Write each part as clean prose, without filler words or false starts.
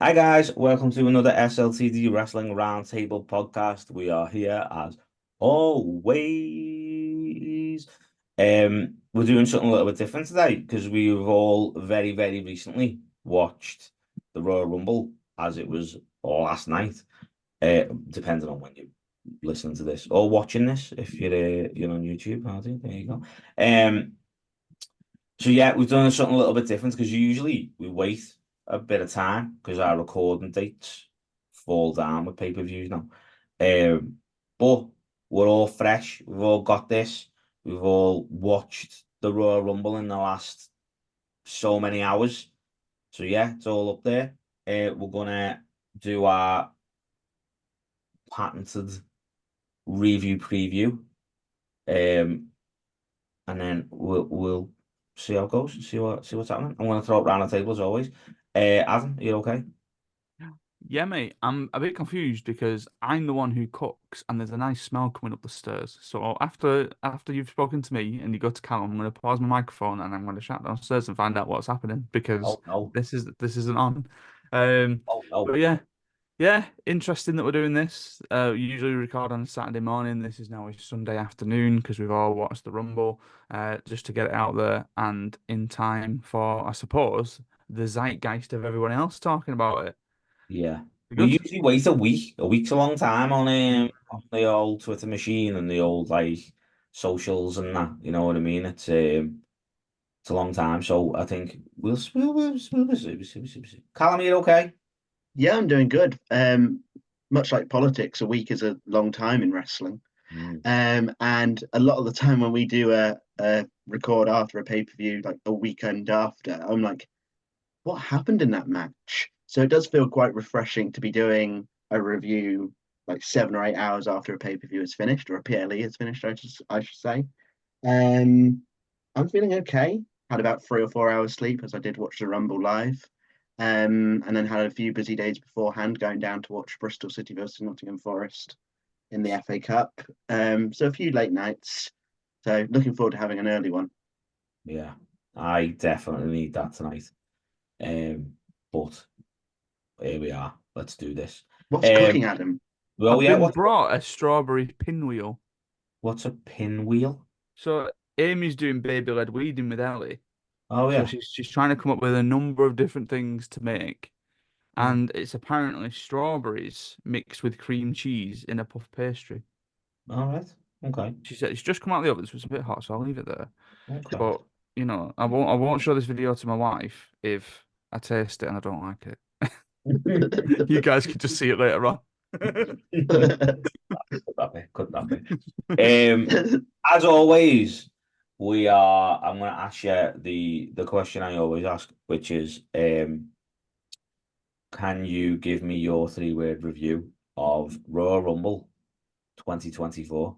Hi guys, welcome to another SLTD Wrestling RoundTable Podcast. We are here as always. We're doing something a little bit different today because we've all very recently watched the Royal Rumble as it was last night. Depending on when you listen to this or watching this, if you're on YouTube, I think there you go. So yeah, we've done something a little bit different because usually we wait a bit of time because our recording dates fall down with pay-per-views now. But we're all fresh. We've all got this. We've all watched the Royal Rumble in the last so many hours. So yeah, it's all up there. We're gonna do our patented review preview. And then we'll see how it goes, see what's happening. I'm gonna throw it round the table as always. Adam, are you okay? Yeah, mate, I'm a bit confused because I'm the one who cooks and there's a nice smell coming up the stairs. So after you've spoken to me and you go to Callum, I'm going to pause my microphone and I'm going to shout downstairs and find out what's happening because Oh no. this isn't on. Um, Oh no. but yeah, interesting that we're doing this. Usually we record on a Saturday morning. This is now a Sunday afternoon because we've all watched the Rumble, just to get it out there and in time for, I suppose, the zeitgeist of everyone else talking about it. Yeah. Be We good. usually wait a week. A week's a long time on the old Twitter machine and the old like socials and that. You know what I mean? It's a long time. So I think we'll see. Callum, you okay? Yeah, I'm doing good. Much like politics, a week is a long time in wrestling. Mm. And a lot of the time when we do a record after a pay-per-view, like a weekend after, I'm like, what happened in that match? So it does feel quite refreshing to be doing a review like 7 or 8 hours after a pay-per-view is finished or a PLE is finished, I should say. I'm feeling okay. Had about 3 or 4 hours sleep as I did watch the Rumble live. And then had a few busy days beforehand going down to watch Bristol City versus Nottingham Forest in the FA Cup. So a few late nights. So looking forward to having an early one. Yeah. I definitely need that tonight. But here we are. Let's do this. What's Um, cooking, Adam? well, I've yeah. been brought a strawberry pinwheel. What's a pinwheel? So Amy's doing baby-led weeding with Ellie. Oh So yeah. she's trying to come up with a number of different things to make. Mm. And it's apparently strawberries mixed with cream cheese in a puff pastry. All right. Okay. She said it's just come out of the oven, so it's a bit hot, so I'll leave it there. Okay. But I won't show this video to my wife if I taste it and I don't like it. You guys can just see it later on. Could that be? As always, I'm going to ask you the question I always ask, which is, can you give me your 3-word review of Royal Rumble 2024?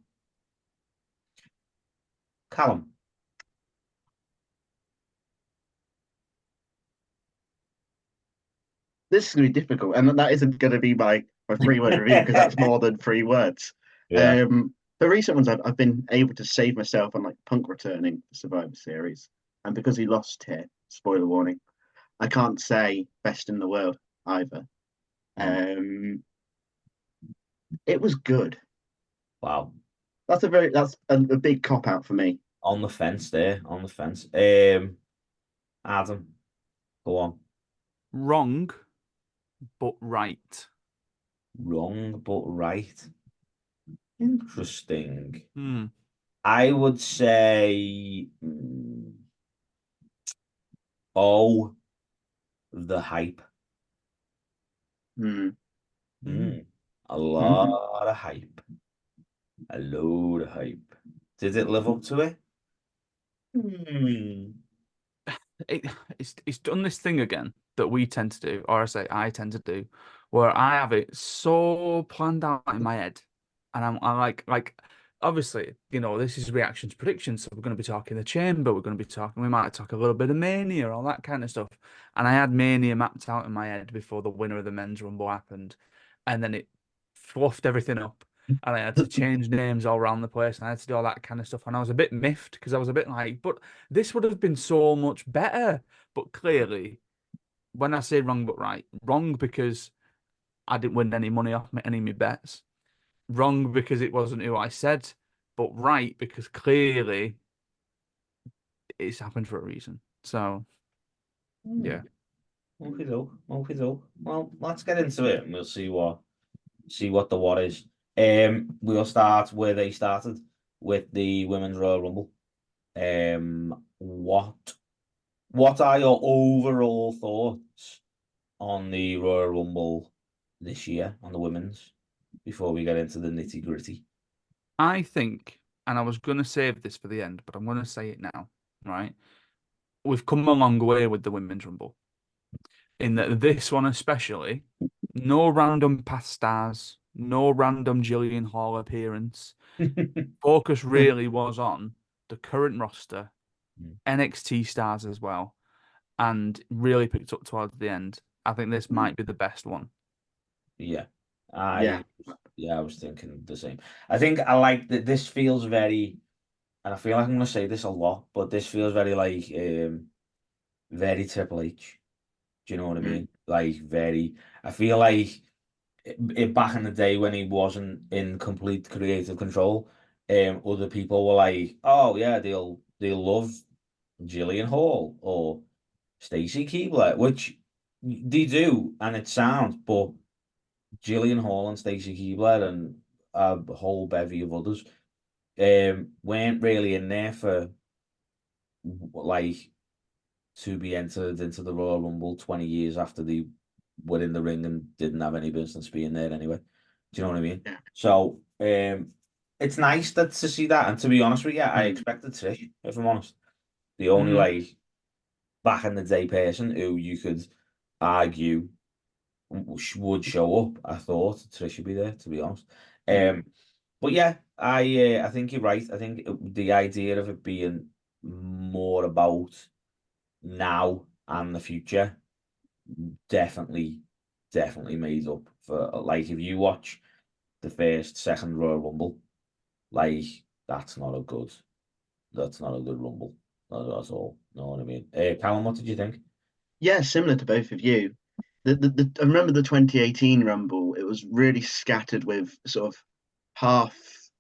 Callum. This is going to be difficult, and that isn't going to be my 3 word review because that's more than 3 words. Yeah. The recent ones I've been able to save myself on like Punk returning the Survivor Series, and because he lost here, spoiler warning, I can't say best in the world either. Mm. Um, it was good. Wow. That's a big cop out for me. On the fence there, on the fence. Adam, go on. Wrong, but right. Wrong but right. Interesting. Hmm. I would say, oh, the hype. Hmm. Hmm. A lot of hype. A load of hype. Did it live up to it? Hmm. It's done this thing again that we tend to do, or I say I tend to do, where I have it so planned out in my head, and I'm like obviously, this is reactions predictions, so we're going to be talking the chamber, we might talk a little bit of Mania, all that kind of stuff, and I had Mania mapped out in my head before the winner of the men's rumble happened, and then it fluffed everything up. And I had to change names all around the place, and I had to do all that kind of stuff. And I was a bit miffed because I was a bit like, but this would have been so much better. But clearly, when I say wrong but right, wrong because I didn't win any money off any of my bets. Wrong because it wasn't who I said, but right because clearly it's happened for a reason. So yeah. Okay, doke. Okay, doke. Well, let's get into it and we'll see what the what is. We'll start where they started with the Women's Royal Rumble. What are your overall thoughts on the Royal Rumble this year, on the women's, before we get into the nitty-gritty? I think, and I was going to save this for the end, but I'm going to say it now, right? We've come a long way with the Women's Rumble. In that this one especially, no random past stars, no random Gillian Hall appearance. Focus really was on the current roster, NXT stars as well, and really picked up towards the end. I think this might be the best one. Yeah. Yeah. I was thinking the same. I think I like that this feels very, and I feel like I'm going to say this a lot, but this feels very like very Triple H. Do you know what I mean? Like I feel like back in the day when he wasn't in complete creative control, other people were like, oh yeah, they'll love Gillian Hall or Stacey Keibler, which they do, and it sounds, but Gillian Hall and Stacey Keibler and a whole bevy of others weren't really in there for like to be entered into the Royal Rumble 20 years after they were in the ring and didn't have any business being there anyway. Do you know what I mean? Yeah. So it's nice to see that. And to be honest with you, I expected Trish, if I'm honest. The only like back in the day person who you could argue would show up. I thought Trish would be there, to be honest. But yeah, I think you're right. I think the idea of it being more about now and the future definitely made up for, like, if you watch the first, second Royal Rumble, like that's not a good Rumble. Not at all. Know what I mean? Callum, what did you think? Yeah, similar to both of you. I remember the 2018 Rumble. It was really scattered with sort of half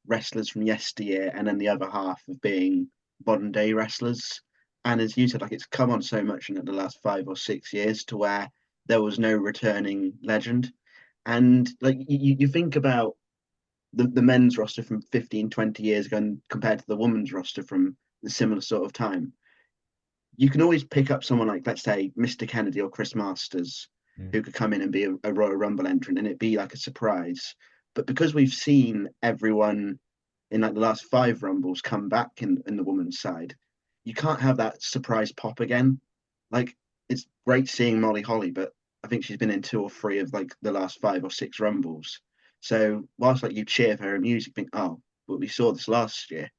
wrestlers from yesteryear, and then the other half of being modern day wrestlers. And as you said, like it's come on so much in the last 5 or 6 years to where there was no returning legend. And like you think about the men's roster from 15, 20 years ago and compared to the women's roster from the similar sort of time, you can always pick up someone like, let's say, Mr. Kennedy or Chris Masters, who could come in and be a Royal Rumble entrant and it'd be like a surprise. But because we've seen everyone in like the last 5 Rumbles come back in the women's side, you can't have that surprise pop again. Like it's great seeing Molly Holly, but I think she's been in 2 or 3 of like the last 5 or 6 Rumbles. So whilst like you cheer for her music, think, oh, but we saw this last year.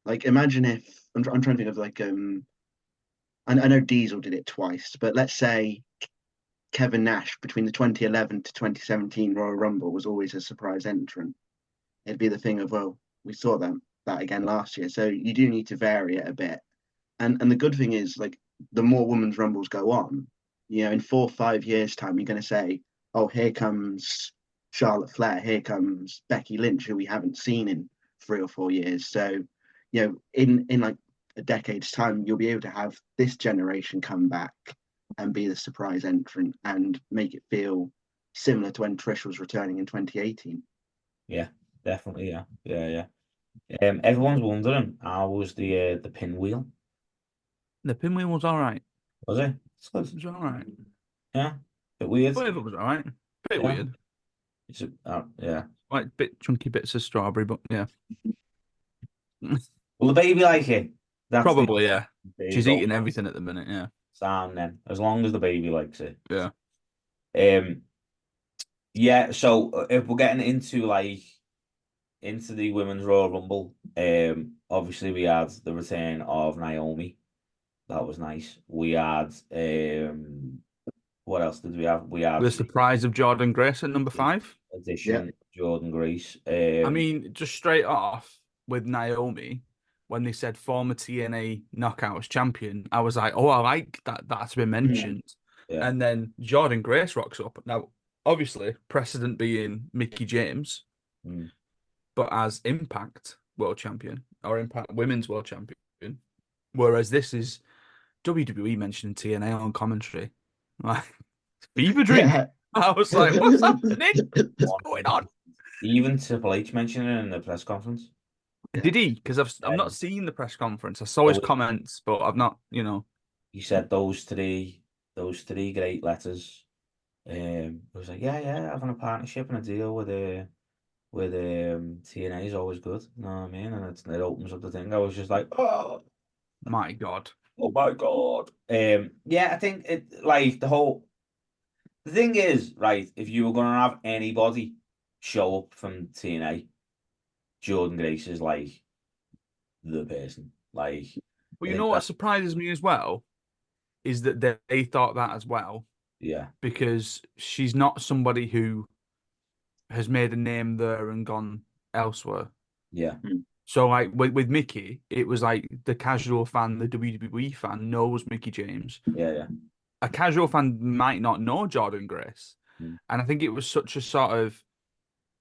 Like imagine if I'm trying to think of like I know Diesel did it twice, but let's say Kevin Nash between the 2011 to 2017 Royal Rumble was always a surprise entrant. It'd be the thing of, well, we saw that again last year. So you do need to vary it a bit. And the good thing is, like, the more women's rumbles go on, in 4 or 5 years' time, you're going to say, oh, here comes Charlotte Flair, here comes Becky Lynch, who we haven't seen in 3 or 4 years. So, in like a decade's time, you'll be able to have this generation come back and be the surprise entrant and make it feel similar to when Trish was returning in 2018. Yeah, definitely. Yeah. Everyone's wondering how was the pinwheel? The pinwheel was all right. Was it? It was all right. Yeah, bit weird. But it was all right. Bit weird. It's yeah. Like bit chunky bits of strawberry, but yeah. Will the baby like it? That's Probably, yeah. She's go. eating everything at the minute, yeah. Sam then, as long as the baby likes it. Yeah. Yeah, so if we're getting into the Women's Royal Rumble, obviously we had the return of Naomi. That was nice. We had what else did we have? We had The surprise of Jordan Grace at number 5. addition Jordan Grace. I mean, just straight off with Naomi, when they said former TNA Knockouts champion, I was like, oh, I like that. That's been mentioned. Yeah. And then Jordan Grace rocks up. Now, obviously, precedent being Mickie James, but as Impact World Champion or Impact Women's World Champion, whereas this is WWE mentioning TNA on commentary. Like, fever dream. Yeah. I was like, what's happening? What's going on? Even Triple H mentioned it in the press conference. Did he? Because I've not seen the press conference. I saw his comments, but I've not, He said those three great letters. It was like, yeah, having a partnership and a deal with TNA is always good. You know what I mean? And it opens up the thing. I was just like, oh my God. Oh my God. Yeah, I think it like the thing is, right, if you were gonna have anybody show up from TNA, Jordan Grace is like the person. Like, Well, I you think know what that, surprises me as well is that they thought that as well, yeah, because she's not somebody who has made a name there and gone elsewhere. yeah, So like with Mickie, it was like the casual fan, the WWE fan knows Mickie James. yeah. A casual fan might not know Jordan Grace. And I think it was such a sort of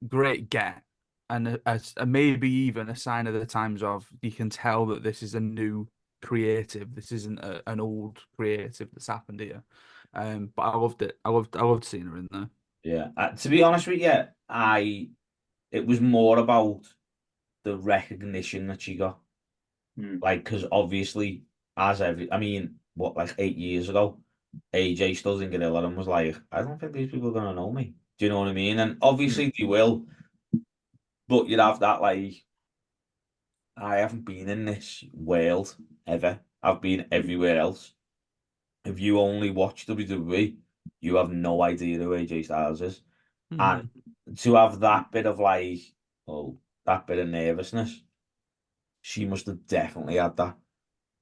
great get and a maybe even a sign of the times of you can tell that this is a new creative. This isn't an old creative that's happened here. But I loved it. I loved seeing her in there. Yeah. To be honest with you, it was more about the recognition that she got. Like, because obviously, I mean, what, like 8 years ago, AJ stood in Gorilla and was like, I don't think these people are gonna know me. Do you know what I mean? And obviously they will, but you'd have that like, I haven't been in this world ever. I've been everywhere else. If you only watch WWE, you have no idea who AJ Styles is. And to have that bit of like, that bit of nervousness, she must have definitely had that.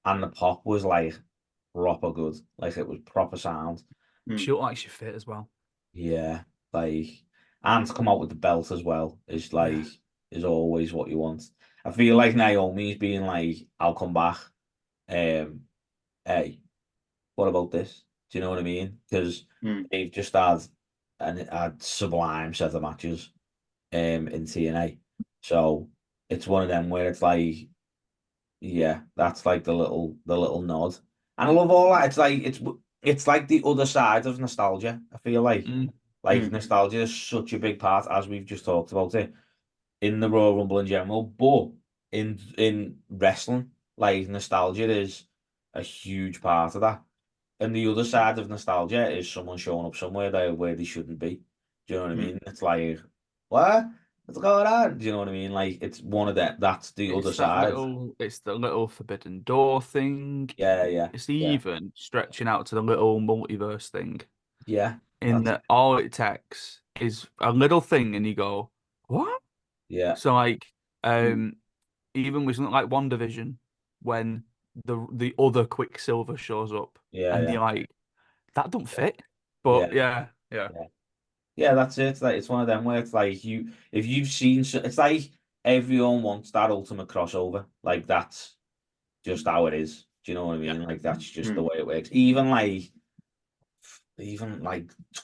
And the pop was like proper good. Like it was proper sound. She looked like she fit as well. Yeah. Like, and to come out with the belt as well is like, is always what you want. I feel like Naomi's being like, I'll come back. Hey, what about this? Do you know what I mean? Because they've just had a sublime set of matches in TNA. So it's one of them where it's like, yeah, that's like the little nod. And I love all that. It's like the other side of nostalgia, I feel like. Like nostalgia is such a big part, as we've just talked about it, in the Royal Rumble in general, but in wrestling, like nostalgia is a huge part of that. And the other side of nostalgia is someone showing up somewhere where they shouldn't be. Do you know what I mean? It's like, what? What's going on? Do you know what I mean? Like it's one of that's the other side. It's the little forbidden door thing. Yeah. It's even stretching out to the little multiverse thing. Yeah. In that all it takes is a little thing and you go, what? Yeah. So like even with something like WandaVision, when the other Quicksilver shows up and you're like, that don't fit. But yeah. That's it. Like it's one of them where it's like if you've seen, it's like everyone wants that ultimate crossover. Like that's just how it is. Do you know what I mean? Like that's just the way it works. Even like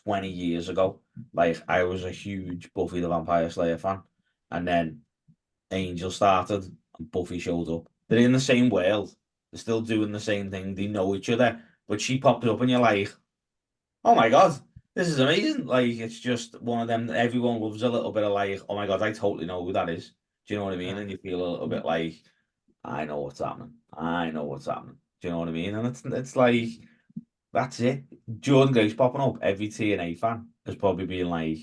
20 years ago, like I was a huge Buffy the Vampire Slayer fan, and then Angel started and Buffy showed up. They're in the same world. They're still doing the same thing. They know each other, but she popped up and you're like, oh my God, this is amazing. Like, it's just one of them that everyone loves a little bit of like, oh my God, I totally know who that is. Do you know what I mean? And you feel a little bit like, I know what's happening. I know what's happening. Do you know what I mean? And it's like, that's it. Jordan Grace popping up. Every TNA fan has probably been like,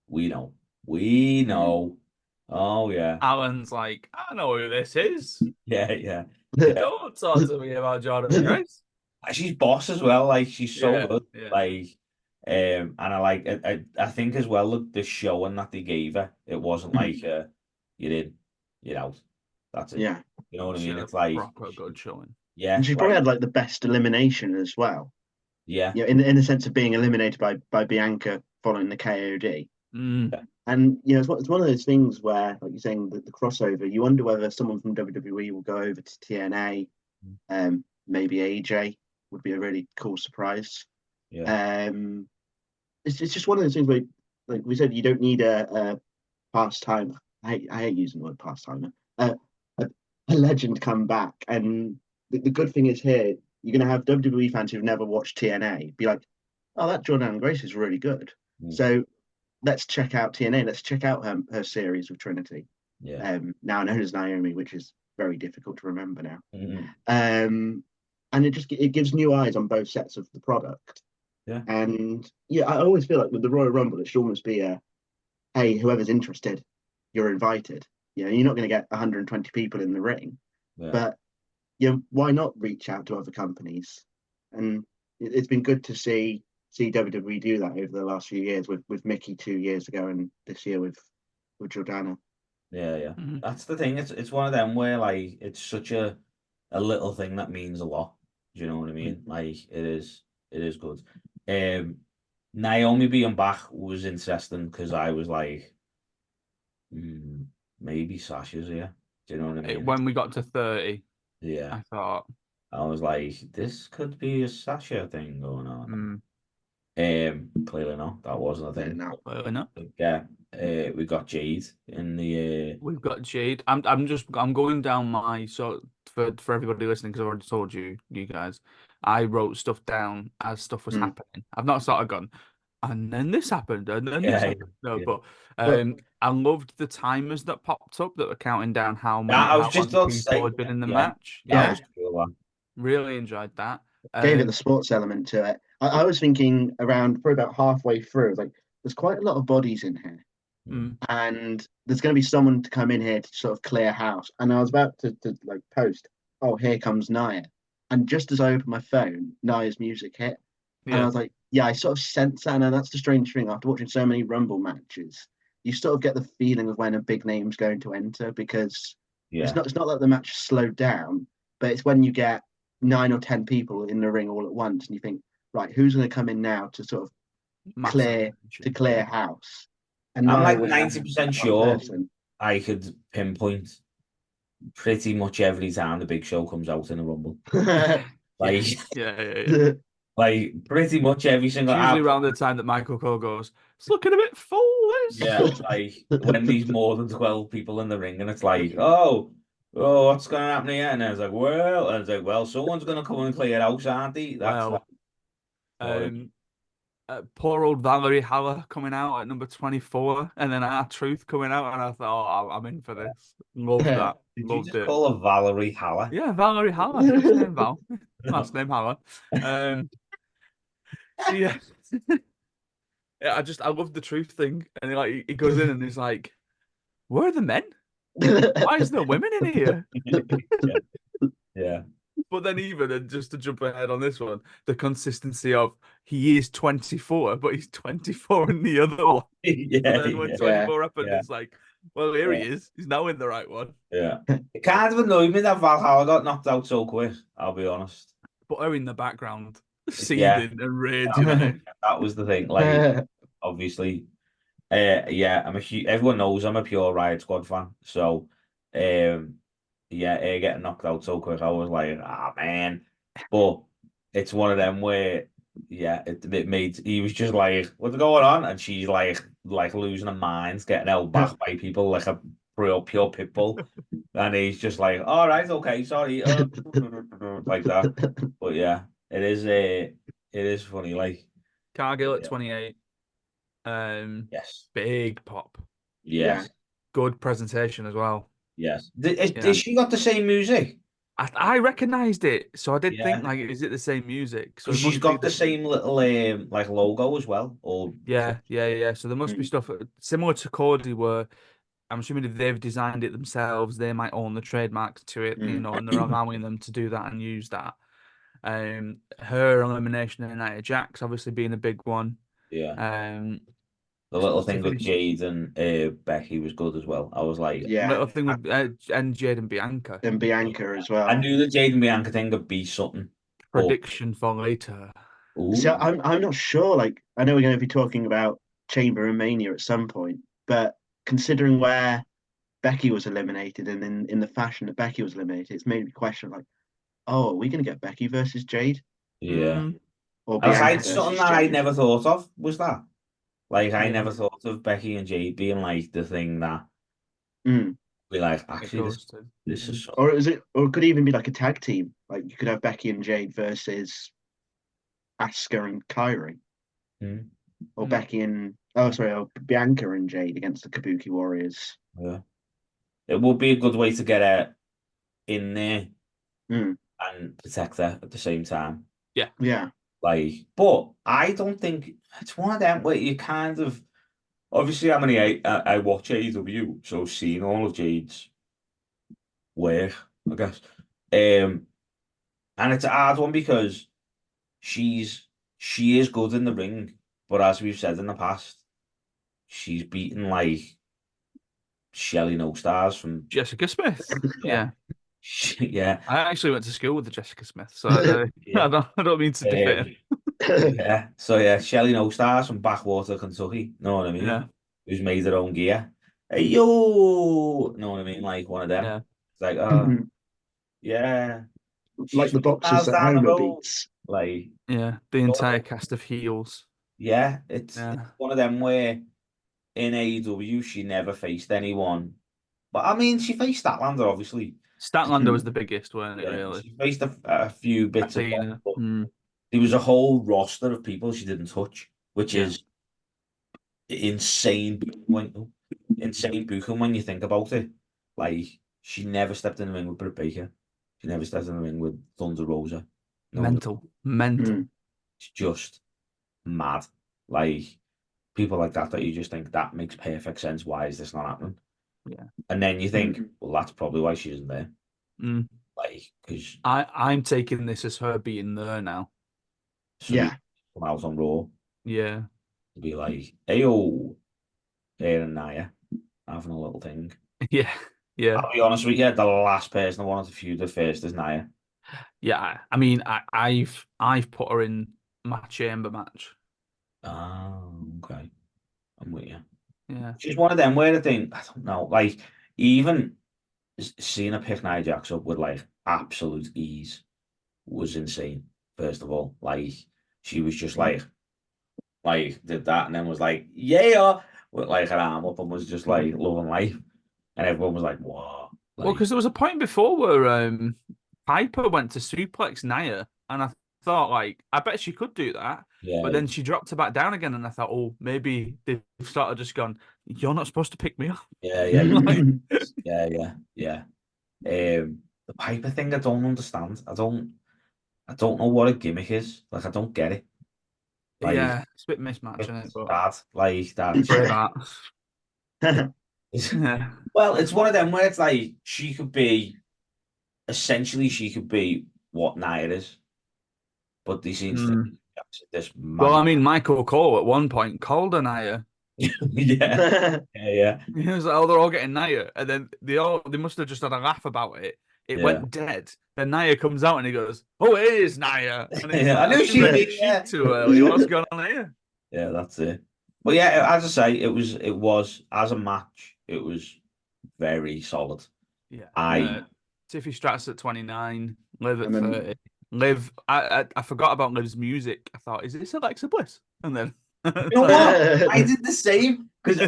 we know. We know. Oh, yeah. Alan's like, I know who this is. Yeah. Don't talk to me about Jordan Grace. She's boss as well. Like she's so good. Yeah. Like, and I think as well the showing that they gave her, it wasn't like you're in, you're out. That's it. Yeah. You know what I mean? It's like like proper good showing. Yeah. And she probably had like the best elimination as well. Yeah. Yeah, in the sense of being eliminated by Bianca following the KOD. And it's one of those things where, like you're saying, the crossover, you wonder whether someone from WWE will go over to TNA. Maybe AJ would be a really cool surprise. Yeah. It's just one of those things where, like we said, you don't need a pastime. I hate using the word pastime. A, a legend come back, and the good thing is here you're going to have WWE fans who've never watched TNA be like, "Oh, that Jordan Grace is really good." Mm. So let's check out TNA. Let's check out her series with Trinity, Yeah. now known as Naomi, which is very difficult to remember now. Mhm. And it gives new eyes on both sets of the product. Yeah. And yeah, I always feel like with the Royal Rumble, it should almost be hey, whoever's interested, you're invited. You're not going to get 120 people in the ring, Yeah. but why not reach out to other companies? And it's been good to see WWE do that over the last few years with Mickey 2 years ago and this year with Jordana. Yeah. Mhm. That's the thing. It's one of them where like it's such a little thing that means a lot. Do you know what I mean? Like it is good. Naomi being back was interesting because I was like, maybe Sasha's here. Do you know what I mean? When we got to 30, Yeah. I thought, I was like, this could be a Sasha thing going on. Clearly not. That wasn't a thing. No. clearly not. Yeah. We got Jade in the We've got Jade. I'm going down my for everybody listening because I've already told you guys. I wrote stuff down as stuff was happening. I've not sort of gone, and then this happened, and then this happened. No, yeah. but Well, I loved the timers that popped up that were counting down how I was long just about to people say, had been in the yeah, match. that Yeah, was cool. One. really enjoyed that. Gave it the sports element to it. I was thinking around probably about halfway through, like there's quite a lot of bodies in here, and there's going to be someone to come in here to sort of clear house. And I was about to like post, oh, here comes Nia, and just as I opened my phone, Nia's music hit, and I Yeah, was like, yeah, I sort of sense that, and that's the strange thing after watching so many Rumble matches, you sort of get the feeling of when a big name's going to enter because Yeah. it's not like the match slowed down, but it's when you get 9 or 10 people in the ring all at once, and you think, right, who's going to come in now to sort of massive. clear house? And I'm Nia like was that 90% one sure person. I could pinpoint pretty much every time the Big Show comes out in a Rumble. Like, Yeah. like pretty much every single. It's usually around the time that Michael Cole goes, it's looking a bit full, this. Yeah, like when there's more than 12 people in the ring, and it's like, oh, what's going to happen here? And I was like, well, someone's going to come and clear out, aren't they? Well, like, poor old Valerie Haller coming out at number 24, and then R-Truth coming out, and I thought, oh, I'm in for this. Loved that. Did you Loved just it. call her Valerie Haller? Yeah, Valerie Haller. First name Val. Last name Haller. So yeah. Yeah, I love the truth thing. And he goes in and he's like, where are the men? Why is there women in here? Yeah. But then and just to jump ahead on this one, the consistency of he is 24, but he's 24 in the other one. Yeah. But then when 24 happened, Yeah. it's like, well, here he is. He's now in the right one. Yeah. It kind of annoyed me that Valhalla got knocked out so quick, I'll be honest. But her in the background, Yeah. seething and raging at him. That was the thing. Like, obviously, yeah, everyone knows I'm a pure Riot Squad fan. So, yeah, getting knocked out so quick, I was like, ah, man. But it's one of them where, yeah, it made, he was just like, what's going on? And she's like losing her mind, getting held back by people like a pure pit bull. And he's just like, all right, okay, sorry. Like that. But yeah, it is funny. Like, Cargill at 28. Yes. Big pop. Yes. Good presentation as well. Yes. Did she got the same music? I recognized it, so I did think Yeah. like, is it the same music? So Because it she's must be got the same little like logo as well. Or yeah. So there must be stuff similar to Cody where I'm assuming if they've designed it themselves, they might own the trademarks to it, and they're allowing them to do that and use that. Her elimination in Nia Jax obviously being a big one. Yeah. The little thing with Jade and Becky was good as well. I was like, little thing with and Jade and Bianca. And Bianca as well. I knew the Jade and Bianca thing would be something. Prediction for later. So I'm not sure. Like, I know we're going to be talking about Chamber and Mania at some point, but considering where Becky was eliminated and in the fashion that Becky was eliminated, it's made me question like, oh, are we going to get Becky versus Jade? Yeah. or I was Bianca like, something versus that I Jade. never thought of was that. Like, I Yeah. never thought of Becky and Jade being like the thing that Mm. we like. It Actually, goes to. this is so. Or or it could even be like a tag team. Like you could have Becky and Jade versus Asuka and Kyrie, Mm, or Mm. Becky and or Bianca and Jade against the Kabuki Warriors. yeah. It would be a good way to get her in there Mm. and protect her at the same time. Yeah. Like, but I don't think it's one of them where you kind of obviously I watch AEW, so seeing all of Jade's work, I guess. And it's a hard one because she is good in the ring, but as we've said in the past, she's beaten like Shelly No Stars from Jessica Smith. yeah, yeah, I actually went to school with the Jessica Smith, so yeah. I don't mean to defend. Yeah, so yeah, Shelly No Stars from Backwater, Kentucky. Know what I mean? Yeah, Who's made her own gear. Hey yo, know what I mean? Like one of them. yeah, It's like, yeah, Like she's the boxers miles that down the Homer road. beats. Like, yeah. The entire cast of heels. yeah, it's Yeah, one of them where in AEW she never faced anyone. But I mean, she faced Statlander, obviously. Statlander was the biggest, wasn't it? Yeah, Really, she faced a few bits of both, Athena. but Mm, there was a whole roster of people she didn't touch, which yeah, is insane insane booking when you think about it. Like she never stepped in the ring with Britt Baker. She never stepped in the ring with Thunder Rosa. No, mental. it's just mad. Like people like that you just think that makes perfect sense. Why is this not happening? Yeah. And then you think, well, that's probably why she isn't there. Mm. Like because I'm taking this as her being there now. Yeah. come out on Raw Yeah, to be like, hey yo, here and Nia having a little thing. yeah, yeah, I'll be honest with you, the last person I wanted to feud with first is Nia. yeah. I mean, I've put her in my chamber match. Oh, okay. I'm with you. Yeah, She's one of them where I think, I don't know, like, even seeing her pick Nia Jax up with, like, absolute ease was insane, first of all. Like, she was just did that and then was like, yeah, with, like, her arm up and was just, like, loving life. And everyone was like, whoa. well, Like, because there was a point before where Piper went to suplex Nia, and I thought, like, I bet she could do that. yeah, But then she dropped her back down again, and I thought, oh, maybe they've sort of just gone, you're not supposed to pick me up. yeah, yeah, Like, yeah. The Piper thing, I don't understand. I don't know what a gimmick is. Like, I don't get it. Like, yeah, it's a bit mismatch, isn't it? it's But bad. Like that. brave art. Yeah, Well, it's one of them where it's like she could be essentially she could be what Nia is, but they seem to think Mm. this Well, I magic. mean, Michael Cole at one point called her Nia. Yeah. He was like, oh, they're all getting Nia. And then they must have just had a laugh about it. It Yeah. went dead. Then Nia comes out and he goes, oh, it is Nia. And it's Yeah, I like, knew I she'd read be, the sheet yeah. too early. What's going on here? Yeah, that's it. But yeah, as I say, it was as a match, it was very solid. Yeah. I Tiffy Stratz at 29, Liv at And then 30. Liv, I forgot about Liv's music. I thought, is this Alexa Bliss? And then You know what? I did the same because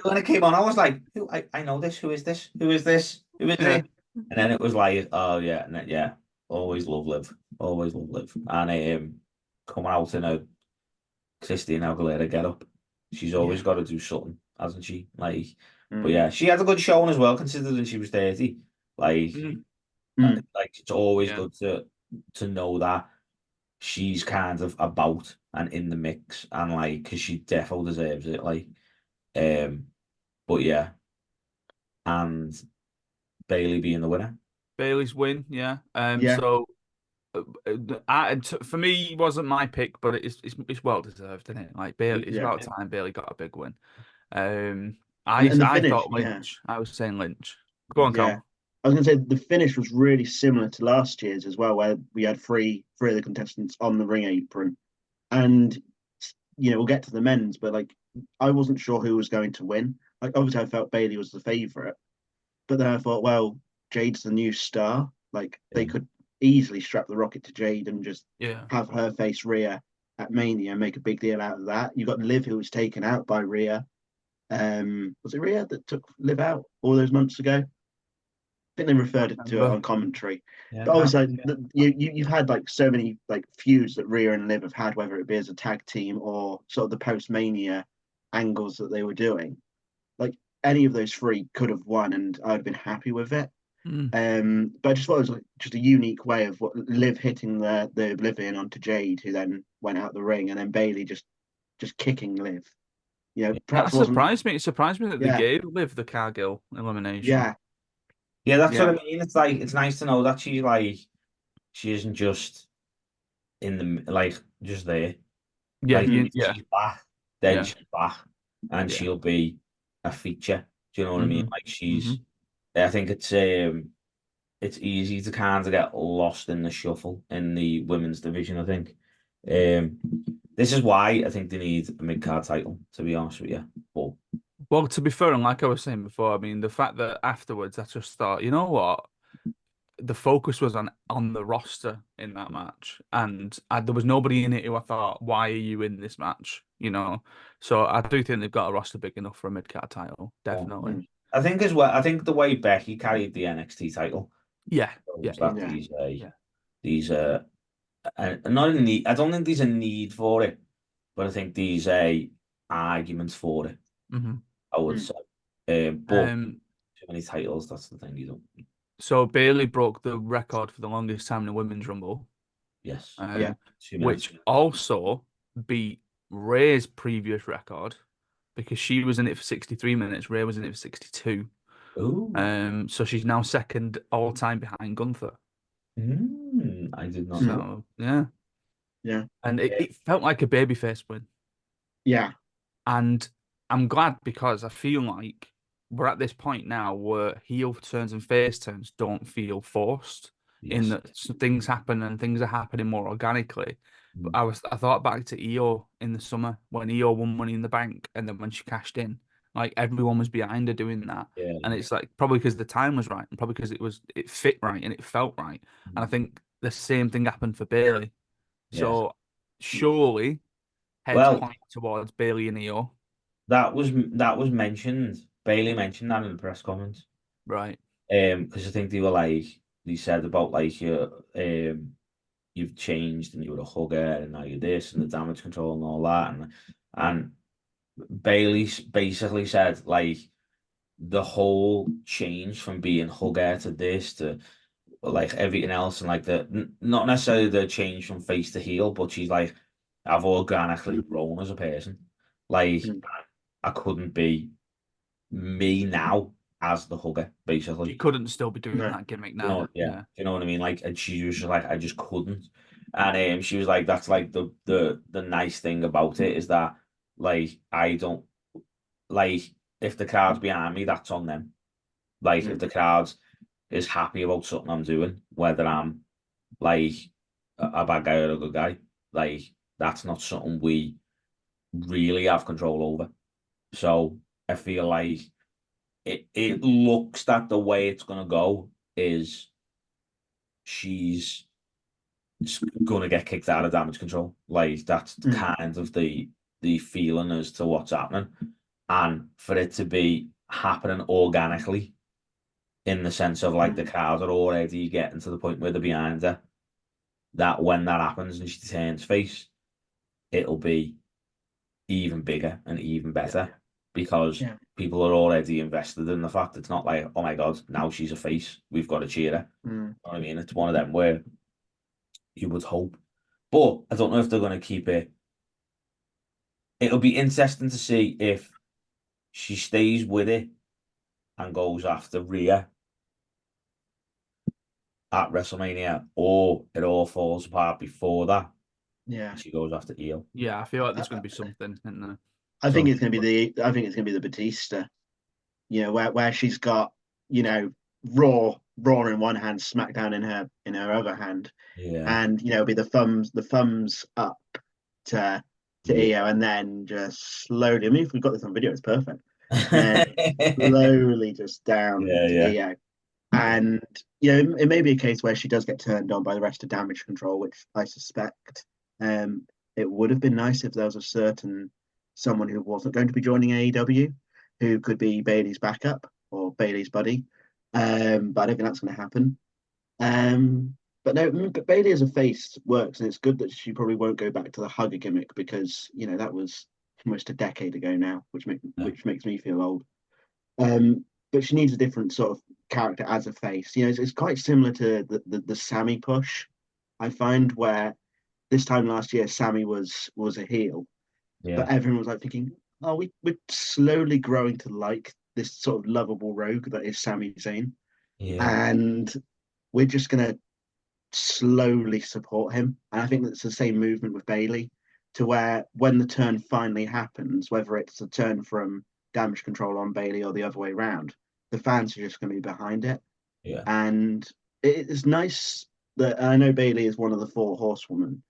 when it came on, I was like, "Who? I know this. Who is this? Who is this? Who is Yeah. it?" And then it was like, "Oh yeah, and then, yeah, always love Liv, always love Liv." And coming out in a Christina Aguilera get up, she's always got to do something, hasn't she? Like, but yeah, she had a good showing as well, considering she was 30. Like, like it's always Yeah. good to know that she's kind of about and in the mix and like because she defo deserves it like but yeah and Bailey being the winner. Bailey's win, yeah. Yeah. So for me, it wasn't my pick, but it's well deserved, isn't it? Like Bailey, it's Yeah. about time Bailey got a big win. And the I finish, thought Lynch. I was saying Lynch. Go on, yeah. Carl. I was going to say the finish was really similar to last year's as well, where we had three of the contestants on the ring apron, and we'll get to the men's, but like I wasn't sure who was going to win. Like obviously I felt Bailey was the favorite, but then I thought, well, Jade's the new star. Like they could easily strap the rocket to Jade and just Yeah. have her face Rhea at Mania and make a big deal out of that. You got Liv, who was taken out by Rhea. Was it Rhea that took Liv out all those months ago? I think they referred to it on commentary. Yeah, But obviously, you've had like so many like feuds that Rhea and Liv have had, whether it be as a tag team or sort of the post Mania angles that they were doing. Like any of those three could have won, and I'd have been happy with it. But I just thought it was like just a unique way of what Liv hitting the Oblivion onto Jade, who then went out the ring, and then Bailey just kicking Liv. You know, perhaps That surprised me. It surprised me that they gave Liv the Cargill elimination. Yeah, that's what I mean. It's like it's nice to know that she's like she isn't just in the like just there. Yeah, like, yeah. she's back, then Yeah. she's back, and Yeah. she'll be a feature. Do you know what I mean? Like she's. Mhm. I think it's easy to kind of get lost in the shuffle in the women's division. I think this is why I think they need a mid-card title. To be honest with you, but Well, to be fair, and like I was saying before, I mean, the fact that afterwards I just thought, you know what, the focus was on the roster in that match, and there was nobody in it who I thought, why are you in this match? You know, so I do think they've got a roster big enough for a mid-card title, definitely. I think as well. I think the way Becky carried the NXT title, Yeah, these not a need. I don't think there's a need for it, but I think there's a argument for it. I would say, but too many titles. That's the thing. You don't. So Bailey broke the record for the longest time in the Women's Rumble. Yes. Which also beat Rhea's previous record because she was in it for 63 minutes. Rhea was in it for 62. Ooh. So she's now second all time behind Gunther. I did not know. Yeah. And it felt like a babyface win. Yeah. And I'm glad because I feel like we're at this point now where heel turns and face turns don't feel forced in that things happen and things are happening more organically. But I thought back to Io in the summer when Io won Money in the Bank, and then when she cashed in, like everyone was behind her doing that. And it's like probably because the time was right and probably because it fit right and it felt right. And I think the same thing happened for Bailey. So surely heads point towards Bailey and Io. That was mentioned. Bailey mentioned that in the press conference, right? Because I think they were like they said about like you've changed and you were a hugger and now you're this and the damage control and all that and Bailey basically said like the whole change from being hugger to this to like everything else and like not necessarily the change from face to heel, but she's like I've organically grown as a person. Like I couldn't be me now as the hugger, basically. You couldn't still be doing that gimmick now. You know what I mean? Like, and she was just like, I just couldn't. And she was like, that's like the nice thing about it is that like I don't like if the crowd's behind me, that's on them. Like if the crowd is happy about something I'm doing, whether I'm like a bad guy or a good guy, like that's not something we really have control over. So I feel like it looks that the way it's gonna go is she's gonna get kicked out of damage control. Like that's kind of the feeling as to what's happening. And for it to be happening organically in the sense of like the crowd are already getting to the point where they're behind her, that when that happens and she turns face, it'll be even bigger and even better because people are already invested in the fact it's not like, oh my God, now she's a face, we've got to cheer her. You know what I mean? It's one of them where you would hope. But I don't know if they're going to keep it. It'll be interesting to see if she stays with it and goes after Rhea at WrestleMania, or it all falls apart before that. Yeah, she goes after Io. Yeah, I feel like there's going to be something, isn't there? I think it's going to be the Batista. You know, where she's got, you know, Raw in one hand, SmackDown in her other hand, and you know, be the thumbs up to Io, and then just slowly. I mean, if we've got this on video, it's perfect. Then slowly just down to Io. And you know, it may be a case where she does get turned on by the rest of Damage Control, which I suspect. it would have been nice if there was a certain someone who wasn't going to be joining AEW who could be Bailey's backup or Bailey's buddy. But I don't think that's going to happen. But no, but Bailey as a face works, and it's good that she probably won't go back to the hugger gimmick because that was almost a decade ago now, which makes me feel old. But she needs a different sort of character as a face. It's quite similar to the Sammy push. I find where this time last year Sammy was a heel, but everyone was like thinking, "Oh, we're slowly growing to like this sort of lovable rogue that is Sami Zayn, and we're just gonna slowly support him." And I think that's the same movement with Bailey, to where when the turn finally happens, whether it's a turn from Damage Control on Bailey or the other way around, the fans are just going to be behind it. Yeah. And it's nice that I know Bailey is one of the four horsewomen,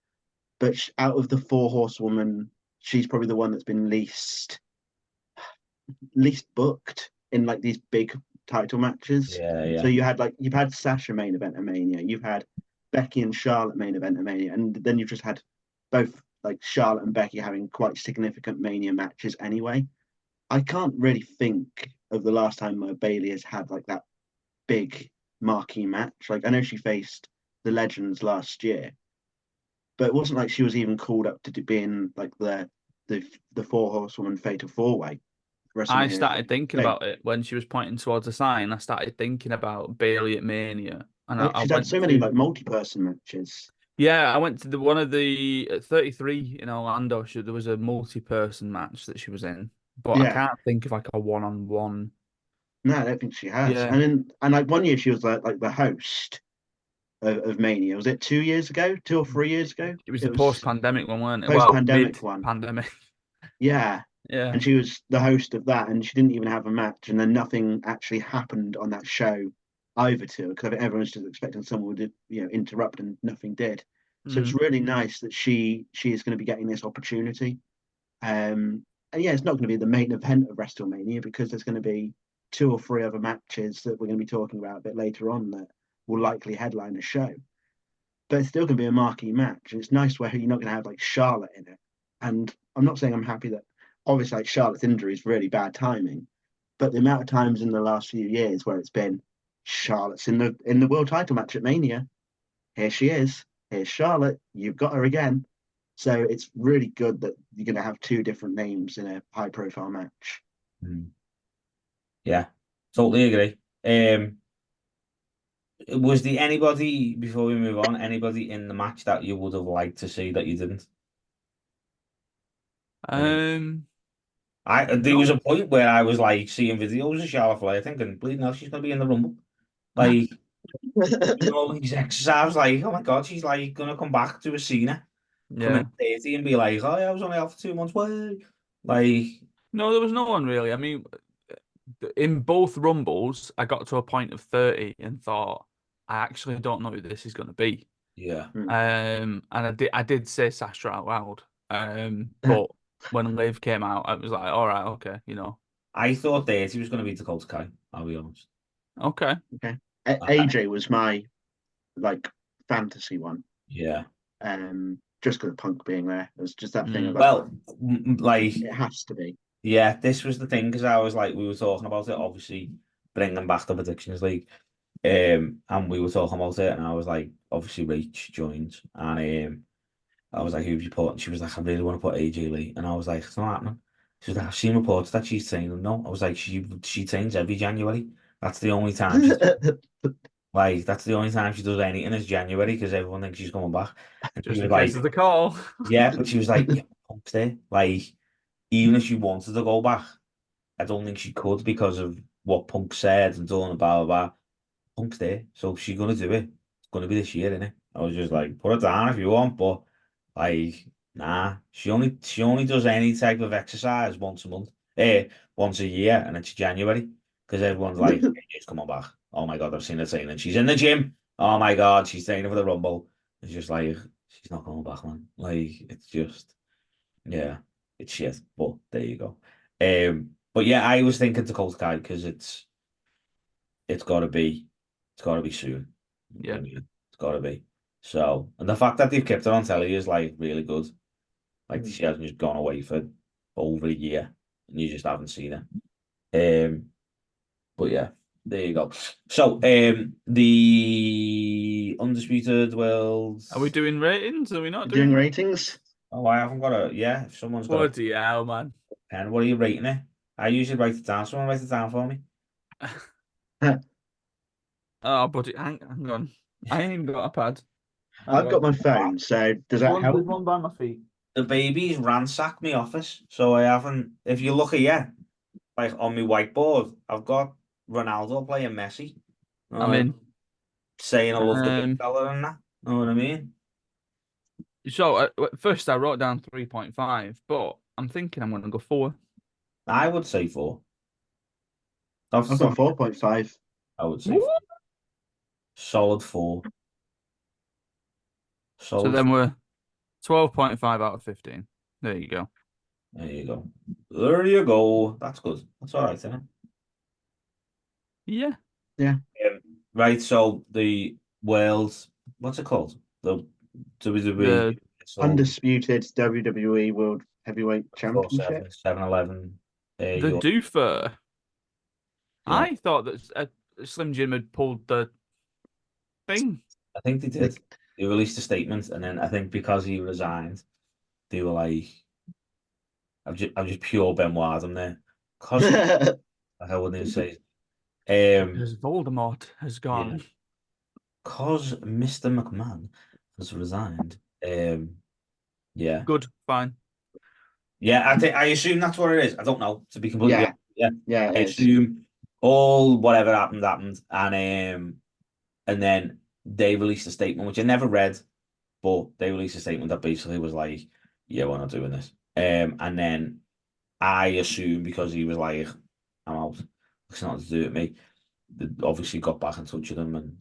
but out of the four horsewomen, she's probably the one that's been least booked in like these big title matches. So you've had Sasha main event of Mania, you've had Becky and Charlotte main event of Mania, and then you've just had both like Charlotte and Becky having quite significant Mania matches anyway. I can't really think of the last time Bailey has had like that big marquee match. Like I know she faced the Legends last year, but it wasn't like she was even called up to be in like the four horsewoman fatal four way. I started thinking about it when she was pointing towards the sign. I started thinking about Bailey at Mania, and she's had so many like multi-person matches. Yeah, I went to one of the 33 in Orlando. There was a multi-person match that she was in, but I can't think of like a one-on-one. No, I don't think she has. Yeah. And like one year she was like the host of Mania. Was it 2 years ago? 2 or 3 years ago? It was the post-pandemic one, weren't it? Post-pandemic one. Pandemic. Yeah. Yeah. And she was the host of that, and she didn't even have a match, and then nothing actually happened on that show either to her, because I think everyone's just expecting someone would interrupt, and nothing did. So it's really nice that she is going to be getting this opportunity. And yeah, it's not going to be the main event of WrestleMania because there's going to be 2 or 3 other matches that we're going to be talking about a bit later on that will likely headline the show. But it's still going to be a marquee match, and it's nice where you're not going to have like Charlotte in it. And I'm not saying I'm happy that obviously like Charlotte's injury is really bad timing, but the amount of times in the last few years where it's been Charlotte's in the world title match at Mania, here she is, here's Charlotte, you've got her again. So it's really good that you're going to have 2 different names in a high profile match. Yeah, totally agree. Was there anybody, before we move on, anybody in the match that you would have liked to see that you didn't? There was a point where I was like seeing videos of Charlotte Flair thinking, bleeding hell, she's gonna be in the Rumble. Like these exercises, I was like, oh my god, she's like gonna come back to a Cena, come in 30 and be like, oh yeah, I was only out for 2 months. Way. Like no, there was no one really. I mean, in both Rumbles, I got to a point of 30 and thought, I actually don't know who this is going to be. Yeah. And I did say Sasha out loud. But when Liv came out, I was like, all right, okay, I thought 30 was going to be Dakota Kai, I'll be honest. Okay. AJ was my like fantasy one. Yeah. Just because of Punk being there, it was just that thing about. Well, like it has to be. Yeah, this was the thing because I was like, we were talking about it, obviously bringing back the Predictions League, and we were talking about it, and I was like, obviously Rach joined, and I was like, who have you put? And she was like, I really want to put AJ Lee, and I was like, it's not happening. She was like, I've seen reports that she's training. No, I was like, she trains every January. That's the only time that's the only time she does anything is January because everyone thinks she's coming back. And just in case of the call. Yeah, but she was like, yeah, Punk's there. Like, even if she wanted to go back, I don't think she could because of what Punk said and done and blah, blah, blah. Punk's there, so she's going to do it. It's going to be this year, innit? I was just like, put it down if you want, but like, nah. She only does any type of exercise once a month, once a year, and it's January because everyone's like, she's coming back. Oh my God, I've seen her training. She's in the gym. Oh my God, she's training for the Rumble. It's just like, she's not coming back, man. Like, it's just, yeah. It's shit, but there you go. But yeah, I was thinking Dakota Kai because it's gotta be soon. Yeah, it's gotta be. So, and the fact that they've kept her on telly is like really good. Like she hasn't just gone away for over a year, and you just haven't seen her. But yeah, there you go. So, the Undisputed World. Are we doing ratings? Are we not Doing doing ratings? Oh, I haven't got a. Yeah, if someone's got a Bloody hell, man. pen, what are you rating it? I usually write it down. Someone write it down for me. Oh, buddy, hang on. I ain't got a pad. Hang I've got on. my phone, so does that There's help? one by my feet. The baby's ransacked my office, so I haven't. If you look here, like on my whiteboard, I've got Ronaldo playing Messi. I'm in. Saying I love the big fella and that. Know what I mean? So first I wrote down 3.5, but I'm thinking I'm going to go 4. I would say 4. I've got 4.5. I would say 4. Solid 4. So then we're 12.5 out of 15. There you go. There you go. There you go. That's good. That's all right, isn't it? Yeah. Yeah. Right. So the world's what's it called? The WWE Undisputed WWE World Heavyweight Championship. 7-Eleven. The doofer. Yeah. I thought that Slim Jim had pulled the thing. I think they did. He released a statement, and then I think because he resigned, they were like, "I'm just pure Benoit in there." Cause I wouldn't even say. Because Voldemort has gone. Yeah. Cause Mr. McMahon has resigned. Yeah. Good. Fine. Yeah, I assume that's what it is. I don't know, to be completely honest. Yeah. I assume all whatever happened, and then they released a statement which I never read, but they released a statement that basically was like, "Yeah, we're not doing this." And then I assume because he was like, "I'm out. It's not to do with me." They obviously got back in touch with him and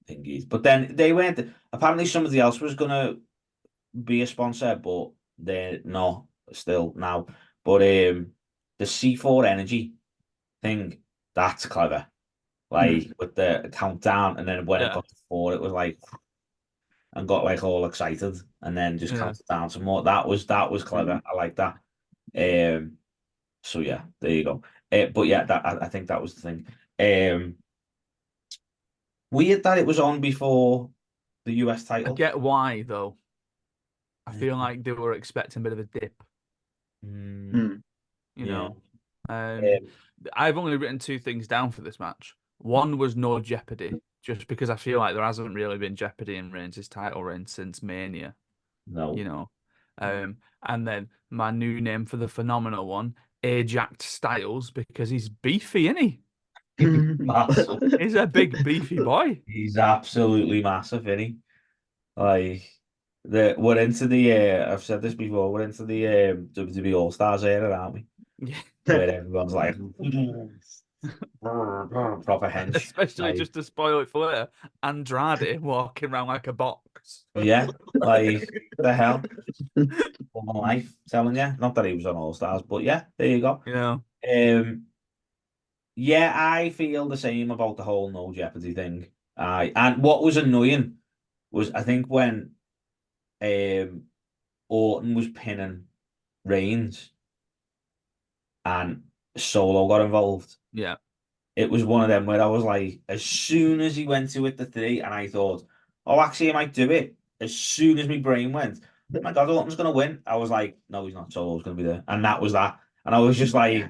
thingies. But then they went. Apparently, somebody else was gonna be a sponsor, but they're not still now. But the C4 Energy thing, that's clever. Like with the countdown, and then when it got to 4, it was like, and got like all excited, and then just counted down some more. That was clever. I like that. So yeah, there you go. But yeah, that I think that was the thing. Weird that it was on before the US title. I get why though. I feel like they were expecting a bit of a dip. You know. I've only written 2 things down for this match. One was no jeopardy, just because I feel like there hasn't really been jeopardy in Reigns' title reign since Mania. No. You know. And then my new name for the phenomenal one, Ajax Styles, because he's beefy, isn't he? Massive. He's a big beefy boy. He's absolutely massive, isn't he? Like we're into the I've said this before, we're into the WWE All Stars era, aren't we? Yeah. Where everyone's like proper hench. Especially just to spoil it for later, Andrade walking around like a box. Yeah, like the hell. For my life, telling you. Not that he was on All Stars, but yeah, there you go. Yeah, I feel the same about the whole no jeopardy thing. And what was annoying was I think when Orton was pinning Reigns and Solo got involved. Yeah. It was one of them where I was like, as soon as he went to it, the 3, and I thought, oh, actually, he might do it. As soon as my brain went, oh my God, Orton's going to win. I was like, no, he's not. Solo's going to be there. And that was that. And I was just like,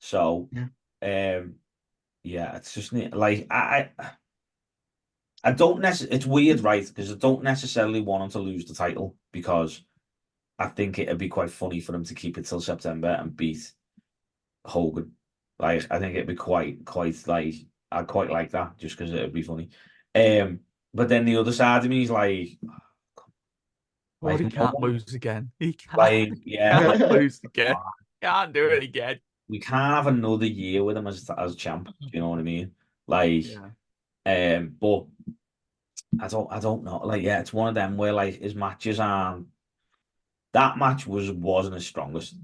So, yeah, it's just like, I don't necessarily, it's weird, right? Because I don't necessarily want him to lose the title because I think it'd be quite funny for him to keep it till September and beat Hogan. Like, I think it'd be quite like, I'd quite like that just because it'd be funny. But then the other side of me is like, he can't lose again. He can't, like, can't lose again. Can't do it again. We can't have another year with him as champ. You know what I mean? Like, but I don't know. Like, yeah, it's one of them where like his matches aren't. That match wasn't his strongest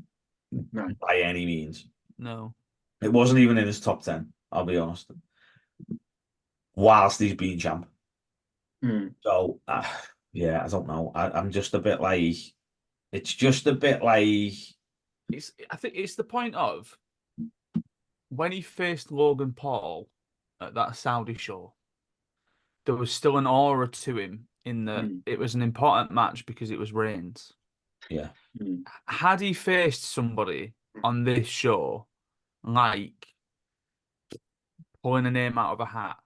by any means. No, it wasn't even in his top 10. I'll be honest. Whilst he's been champ, so Yeah, I don't know. I'm just a bit like, it's just a bit like, I think it's the point of when he faced Logan Paul at that Saudi show, there was still an aura to him in that it was an important match because it was Reigns. yeah, Had he faced somebody on this show, like pulling a name out of a hat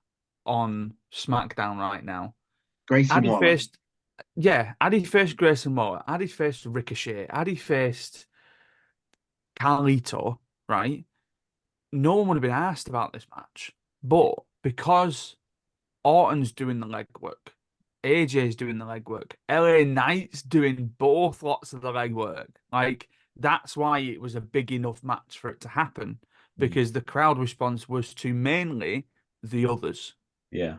on SmackDown right now, Grayson had he Waller. faced, Grayson Waller, had he faced Ricochet, had he faced Carlito, right? No one would have been asked about this match. But because Orton's doing the legwork, AJ's doing the legwork, LA Knight's doing both lots of the legwork, like that's why it was a big enough match for it to happen, because the crowd response was to mainly the others. yeah,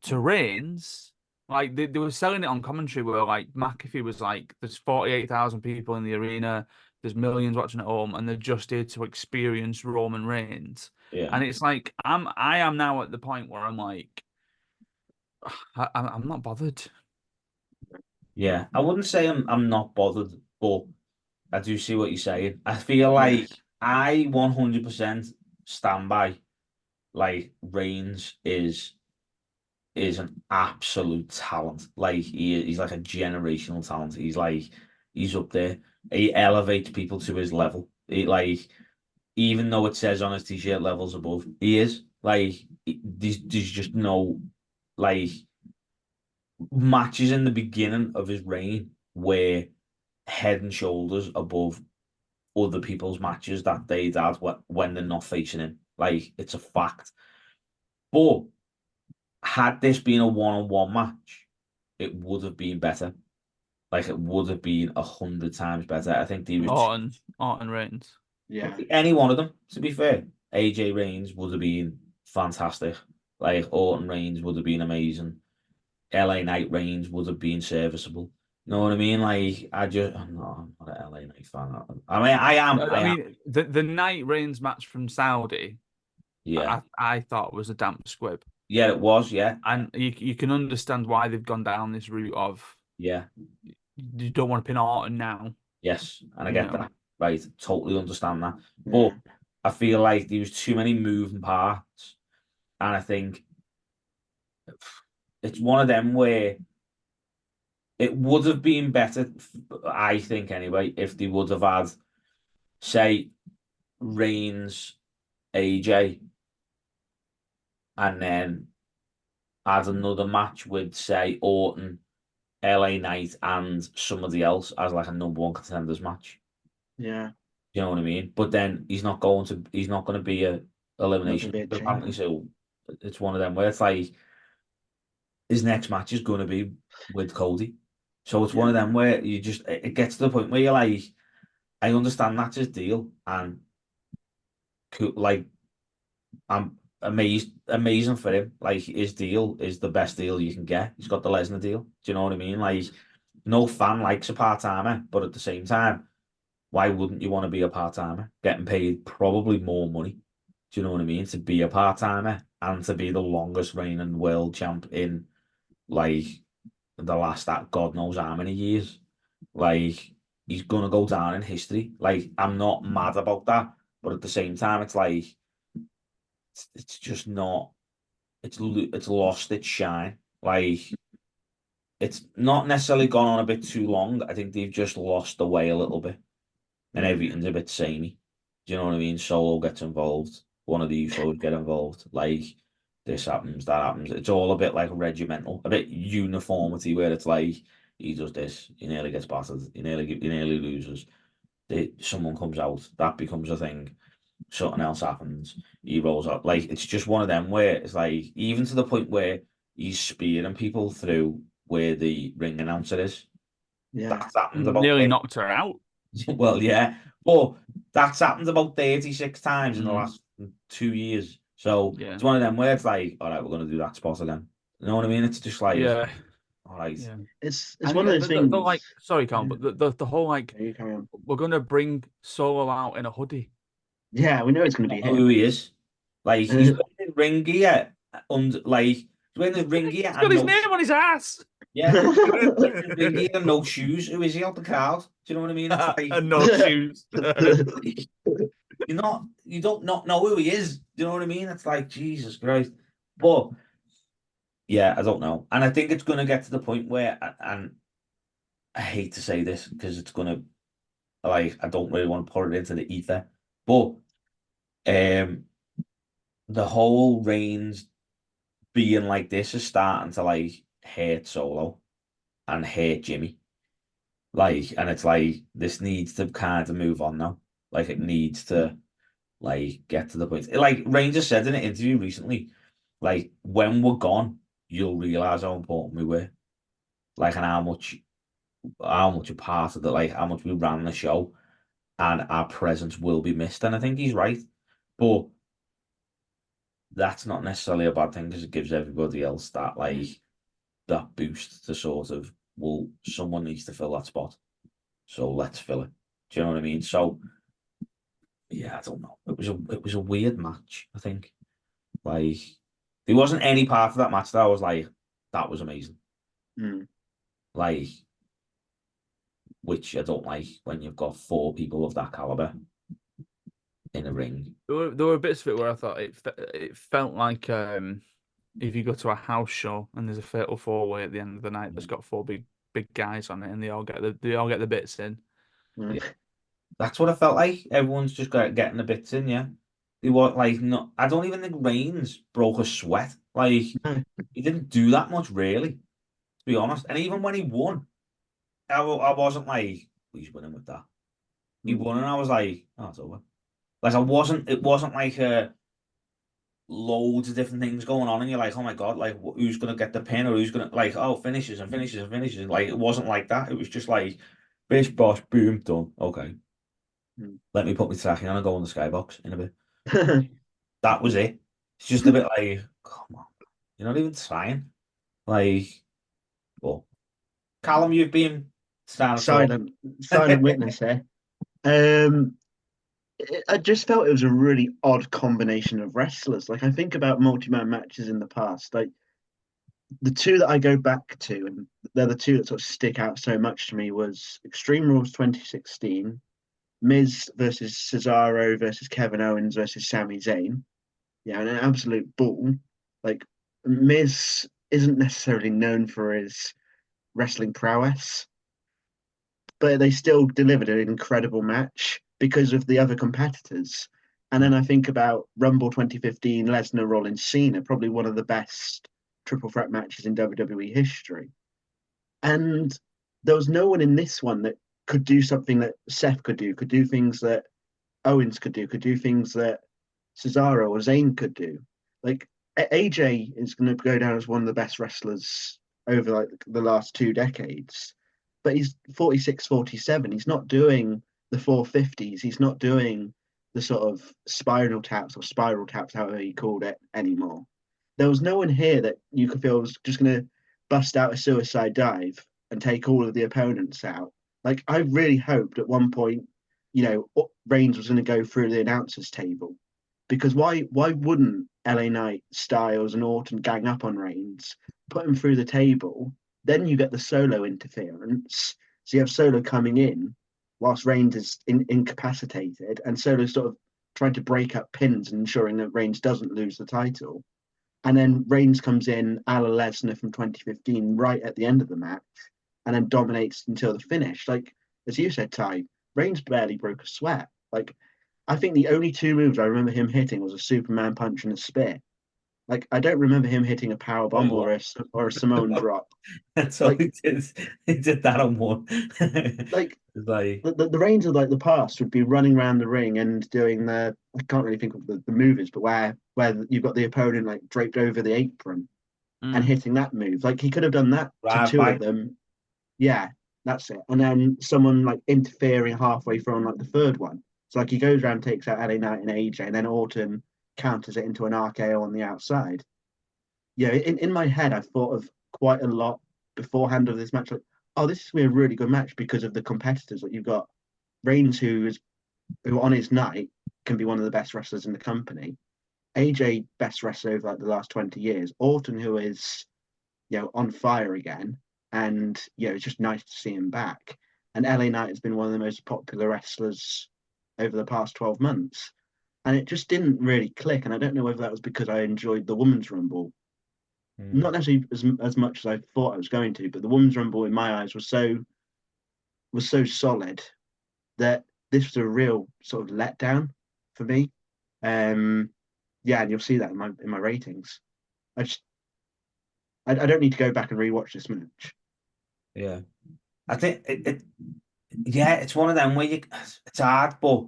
To Reigns, like they were selling it on commentary where like McAfee was like, there's 48,000 people in the arena, there's millions watching at home, and they're just here to experience Roman Reigns. yeah, And it's like I am now at the point where I'm like, I'm not bothered. yeah. I wouldn't say I'm not bothered, but I do see what you're saying. I feel like I 100% stand by, like, Reigns is an absolute talent. Like he's like a generational talent. He's up there. He elevates people to his level. He, like, even though it says on his t-shirt levels above, he is like, there's just no, like, matches in the beginning of his reign were head and shoulders above other people's matches that they'd had when they're not facing him. Like, it's a fact. But had this been a one-on-one match, it would have been better. Like, it would have been 100 times better. I think he was Orton Reigns. Yeah. any one of them, to be fair. AJ Reigns would have been fantastic. Like, Orton Reigns would have been amazing. LA Knight Reigns would have been serviceable. You know what I mean? Like, I'm not an LA Knight fan. I mean, I am. I mean, the Knight Reigns match from Saudi, Yeah. I thought was a damp squib. Yeah, it was. Yeah. And you can understand why they've gone down this route of, yeah, you don't want to pin Orton now. Yes, and I get that. Right, totally understand that. Yeah. But I feel like there was too many moving parts, and I think it's one of them where it would have been better, I think anyway, if they would have had, say, Reigns, AJ, and then add another match with, say, Orton, LA Knight, and somebody else as like a #1 contenders match. Yeah. You know what I mean? But then he's not going to be a elimination apparently. So it's one of them where it's like his next match is going to be with Cody. So it's one of them where you just, it gets to the point where you're like, I understand that's his deal, and like, I'm amazing for him. Like, his deal is the best deal you can get. He's got the Lesnar deal. Do you know what I mean? Like, no fan likes a part-timer, but at the same time, why wouldn't you want to be a part-timer? Getting paid probably more money. Do you know what I mean? To be a part-timer and to be the longest reigning world champ in, like, the last, that God knows how many years. Like, he's going to go down in history. Like, I'm not mad about that. But at the same time, it's like, it's just not, it's lost its shine. Like, it's not necessarily gone on a bit too long. I think they've just lost the way a little bit. And everything's a bit samey. Do you know what I mean? Solo gets involved. One of the UFOs get involved. Like, this happens, that happens. It's all a bit like regimental, a bit uniformity, where it's like, he does this, he nearly gets battered, he nearly loses. Someone comes out, that becomes a thing. Something else happens, he rolls out. Like, it's just one of them where it's like, even to the point where he's spearing people through where the ring announcer is. Yeah. That's happened about Nearly knocked her out. Well, yeah, but that's happened about 36 times in the last 2 years. So it's one of them where it's like, all right, we're going to do that spot again. You know what I mean? It's just like, all right. Yeah. It's one of those things. Like, sorry, Colin, but the whole, like, we're going to bring Solo out in a hoodie. Yeah, we know it's going to be him. Who he is. Like, he's wearing ring gear. Like, he's wearing the ring gear. He's got his name on his ass. Yeah. He had no shoes. Who is he out the crowd? Do you know what I mean? It's like And no shoes. you don't not know who he is. Do you know what I mean? It's like Jesus Christ. But yeah, I don't know. And I think it's gonna get to the point where and I hate to say this because it's gonna like I don't really want to put it into the ether, but the whole Reigns being like this is starting to like hurt Solo and hurt Jimmy. Like, and it's like this needs to kind of move on now. Like, it needs to like get to the point. Like Ranger said in an interview recently, like when we're gone, you'll realize how important we were. Like, and how much a part of the like how much we ran the show, and our presence will be missed. And I think he's right, but that's not necessarily a bad thing because it gives everybody else that like that boost to sort of, well, someone needs to fill that spot, so let's fill it. Do you know what I mean? So yeah, I don't know. It was a weird match. I think like there wasn't any part of that match that I was like that was amazing. Like, which I don't like when you've got 4 people of that caliber in a ring. There were bits of it where I thought it felt like if you go to a house show and there's a fatal 4-way at the end of the night that's got 4 big guys on it and they all get the bits in. Yeah. That's what I felt like. Everyone's just getting the bits in, yeah. They were like, no, I don't even think Reigns broke a sweat. Like, he didn't do that much, really, to be honest. And even when he won, I wasn't like, he's winning with that. He won, and I was like, oh, it's over. Like, it wasn't like loads of different things going on, and you're like, oh my God, like, who's going to get the pin, or who's going to, like, oh, finishes and finishes and finishes. Like, it wasn't like that. It was just like, bish, bosh, boom, done. Okay. Let me put my tracking on and go on the skybox in a bit. That was it. It's just a bit like, come on, you're not even trying. Like, well, Callum, you've been silent witness here. I just felt it was a really odd combination of wrestlers. Like I think about multi-man matches in the past, like the 2 that I go back to, and they're the 2 that sort of stick out so much to me, was Extreme Rules 2016. Miz versus Cesaro versus Kevin Owens versus Sami Zayn. Yeah, an absolute bull. Like Miz isn't necessarily known for his wrestling prowess, but they still delivered an incredible match because of the other competitors. And then I think about Rumble 2015, Lesnar, Rollins, Cena, probably one of the best triple threat matches in WWE history. And there was no one in this one that could do something that Seth could do things that Owens could do things that Cesaro or Zayn could do. Like AJ is going to go down as one of the best wrestlers over like the last 2 decades, but he's 46, 47. He's not doing the 450s. He's not doing the sort of spiral taps, however you called it, anymore. There was no one here that you could feel was just going to bust out a suicide dive and take all of the opponents out. Like, I really hoped at one point, Reigns was going to go through the announcers table, because why wouldn't LA Knight, Styles, and Orton gang up on Reigns, put him through the table? Then you get the Solo interference, so you have Solo coming in whilst Reigns is incapacitated, and Solo sort of trying to break up pins and ensuring that Reigns doesn't lose the title. And then Reigns comes in a la Lesnar from 2015 right at the end of the match, and then dominates until the finish. Like, as you said, Ty, Reigns barely broke a sweat. Like, I think the only 2 moves I remember him hitting was a Superman punch and a spear. Like, I don't remember him hitting a power bomb or a Samoan drop. That's all he did. He did that on one. Like, the Reigns of like the past would be running around the ring and doing I can't really think of the moves, but where you've got the opponent like draped over the apron and hitting that move. Like, he could have done that to 2 of them. Yeah, that's it. And then someone like interfering halfway through on like the 3rd one. So like he goes around, takes out LA Knight and AJ, and then Orton counters it into an RKO on the outside. Yeah, in my head, I thought of quite a lot beforehand of this match. Like, oh, this is going to be a really good match because of the competitors. Like, you've got Reigns, who on his night can be one of the best wrestlers in the company. AJ, best wrestler over like the last 20 years. Orton, who is on fire again. and it's just nice to see him back. And LA Knight has been one of the most popular wrestlers over the past 12 months, and it just didn't really click. And I don't know whether that was because I enjoyed the Women's Rumble, not necessarily as much as I thought I was going to, but the Women's Rumble in my eyes was so solid that this was a real sort of letdown for me. Yeah, and you'll see that in my ratings. I don't need to go back and rewatch this match. Yeah, I think it's one of them where it's hard, but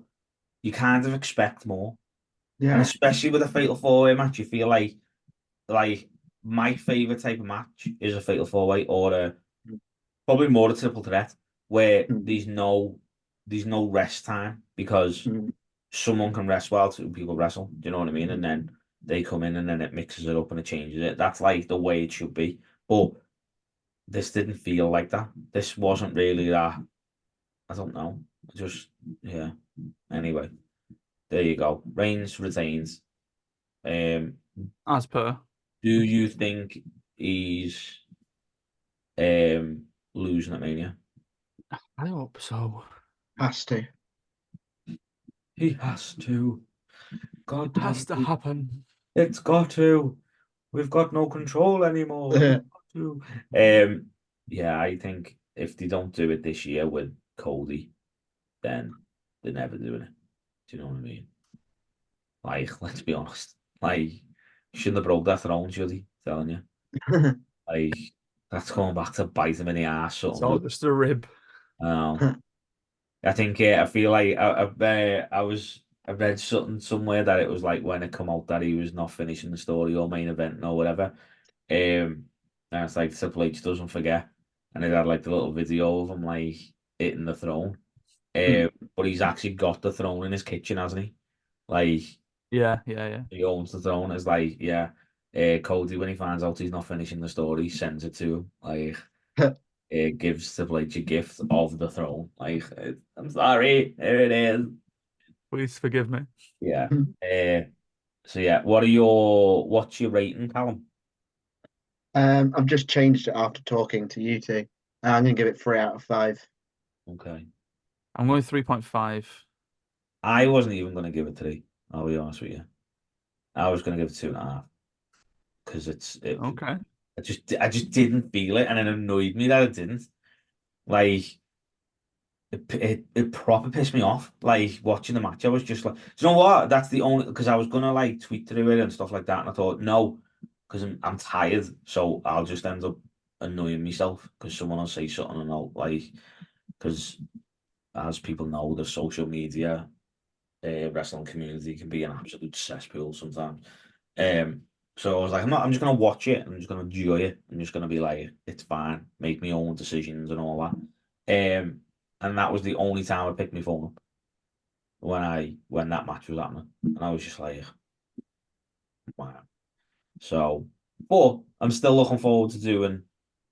you kind of expect more. And Yeah. especially with a Fatal 4-Way match, you feel like my favorite type of match is a Fatal 4-Way or probably more a triple threat where there's no rest time because someone can rest while two people wrestle. Do you know what I mean? And then they come in and then it mixes it up and it changes it. That's like the way it should be. But this didn't feel like that. This wasn't really that. I don't know. Just yeah. Anyway, there you go. Reigns retains. As per. Do you think he's losing at Mania? I hope so. Has to. He has to. God damn Has to happen. It's got to. We've got no control anymore. We've got to. Yeah, I think if they don't do it this year with Cody, then they're never doing it. Do you know what I mean? Like, let's be honest. Like, shouldn't have broke that throne, should he? Telling you. Like, that's going back to bite him in the ass. It's all just a rib. I think I feel like I read something somewhere that it was like when it come out that he was not finishing the story or main event or whatever. And it's like Triple H doesn't forget, and it had like the little video of him like hitting the throne. But he's actually got the throne in his kitchen, hasn't he? Like Yeah. he owns the throne. It's like Cody when he finds out he's not finishing the story, sends it to him. Like it gives Triple H a gift of the throne. Like I'm sorry, here it is. Please forgive me. Yeah. So yeah, what's your rating, Callum? I've just changed it after talking to you two. I'm gonna give it 3 out of 5. Okay. I'm going 3.5. I wasn't even going to give it 3. I'll be honest with you. I was going to give it 2.5 because Okay. I just didn't feel it, and it annoyed me that it didn't. Like it proper pissed me off. Like watching the match, I was just like, do you know what? That's the only because I was gonna like tweet through it and stuff like that, and I thought no, because I'm tired, so I'll just end up annoying myself because someone will say something and I'll like because as people know, the social media wrestling community can be an absolute cesspool sometimes. So I was like, I'm just gonna watch it. I'm just gonna enjoy it. I'm just gonna be like, it's fine. Make my own decisions and all that. And that was the only time I picked my phone up when that match was happening, and I was just like, wow. So, but I'm still looking forward to doing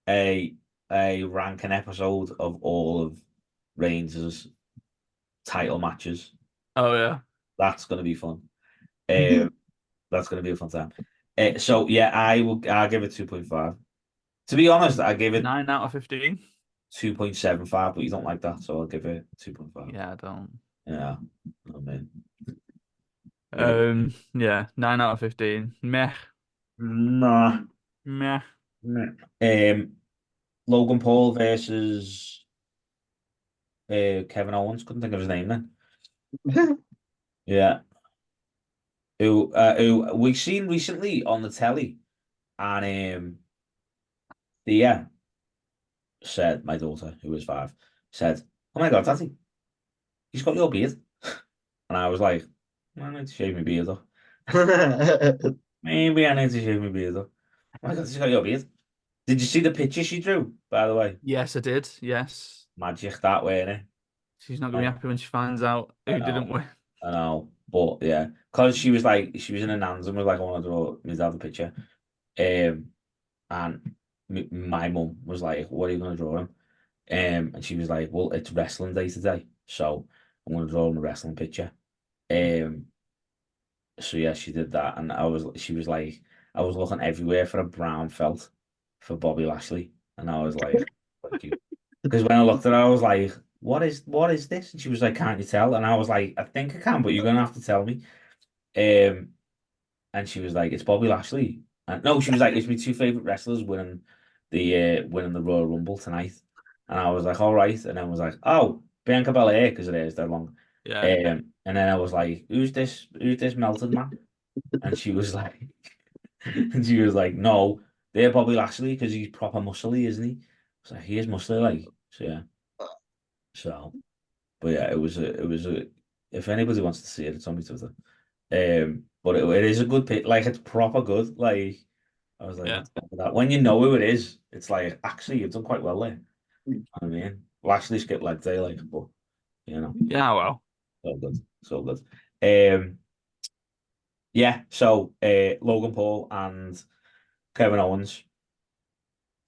a ranking episode of all of Reigns' title matches. Oh yeah. That's gonna be fun. That's gonna be a fun time. So yeah, I'll give it 2.5. To be honest, I gave it 9 out of 15. 2.75, but you don't like that, so I'll give it 2.5. Yeah, I don't. Yeah, I mean, Yeah, 9 out of 15. Meh. nah. Meh. Logan Paul versus Kevin Owens. Couldn't think of his name then. Yeah, who we've seen recently on the telly, and Thea said, my daughter, who was 5, said, "Oh my God, Daddy, he's got your beard." And I was like, I need to shave my beard off. Maybe I need to shave my beard off. Oh my God, he's got your beard. Did you see the picture she drew, by the way? Yes, I did. Yes. Magic that way, innit? She's not gonna be happy when she finds out who didn't win. I know, but yeah, because she was in a Nans and was like, I want to draw my dad a picture. And my mum was like, what are you going to draw him? And she was like, well, it's wrestling day today, so I'm going to draw him a wrestling picture. So yeah, she did that, and she was like, I was looking everywhere for a brown felt for Bobby Lashley, And I was like, thank you. Because when I looked at her, I was like, what is this? And she was like, can't you tell? And I was like, I think I can, but you're gonna have to tell me. Um, and she was like, it's Bobby Lashley. And no, she was like, it's my two favorite wrestlers winning the Royal Rumble tonight. And I was like, all right. And then was like, oh, Bianca Belair, because it is that long. Yeah. And then I was like, who's this melted man? And she was like, no, they're Bobby Lashley because he's proper muscly, isn't he? So he is muscly, like, so yeah. So, but yeah, it was a. If anybody wants to see it, it's on my Twitter. But it is a good pick. Like, it's proper good. Like, I was like, Yeah. that. When you know who it is, it's like, actually, you've done quite well there. Mm. You know what I mean, Lashley skipped leg day, like, but you know, Yeah, well. so good, so good. Yeah. So, Logan Paul and Kevin Owens.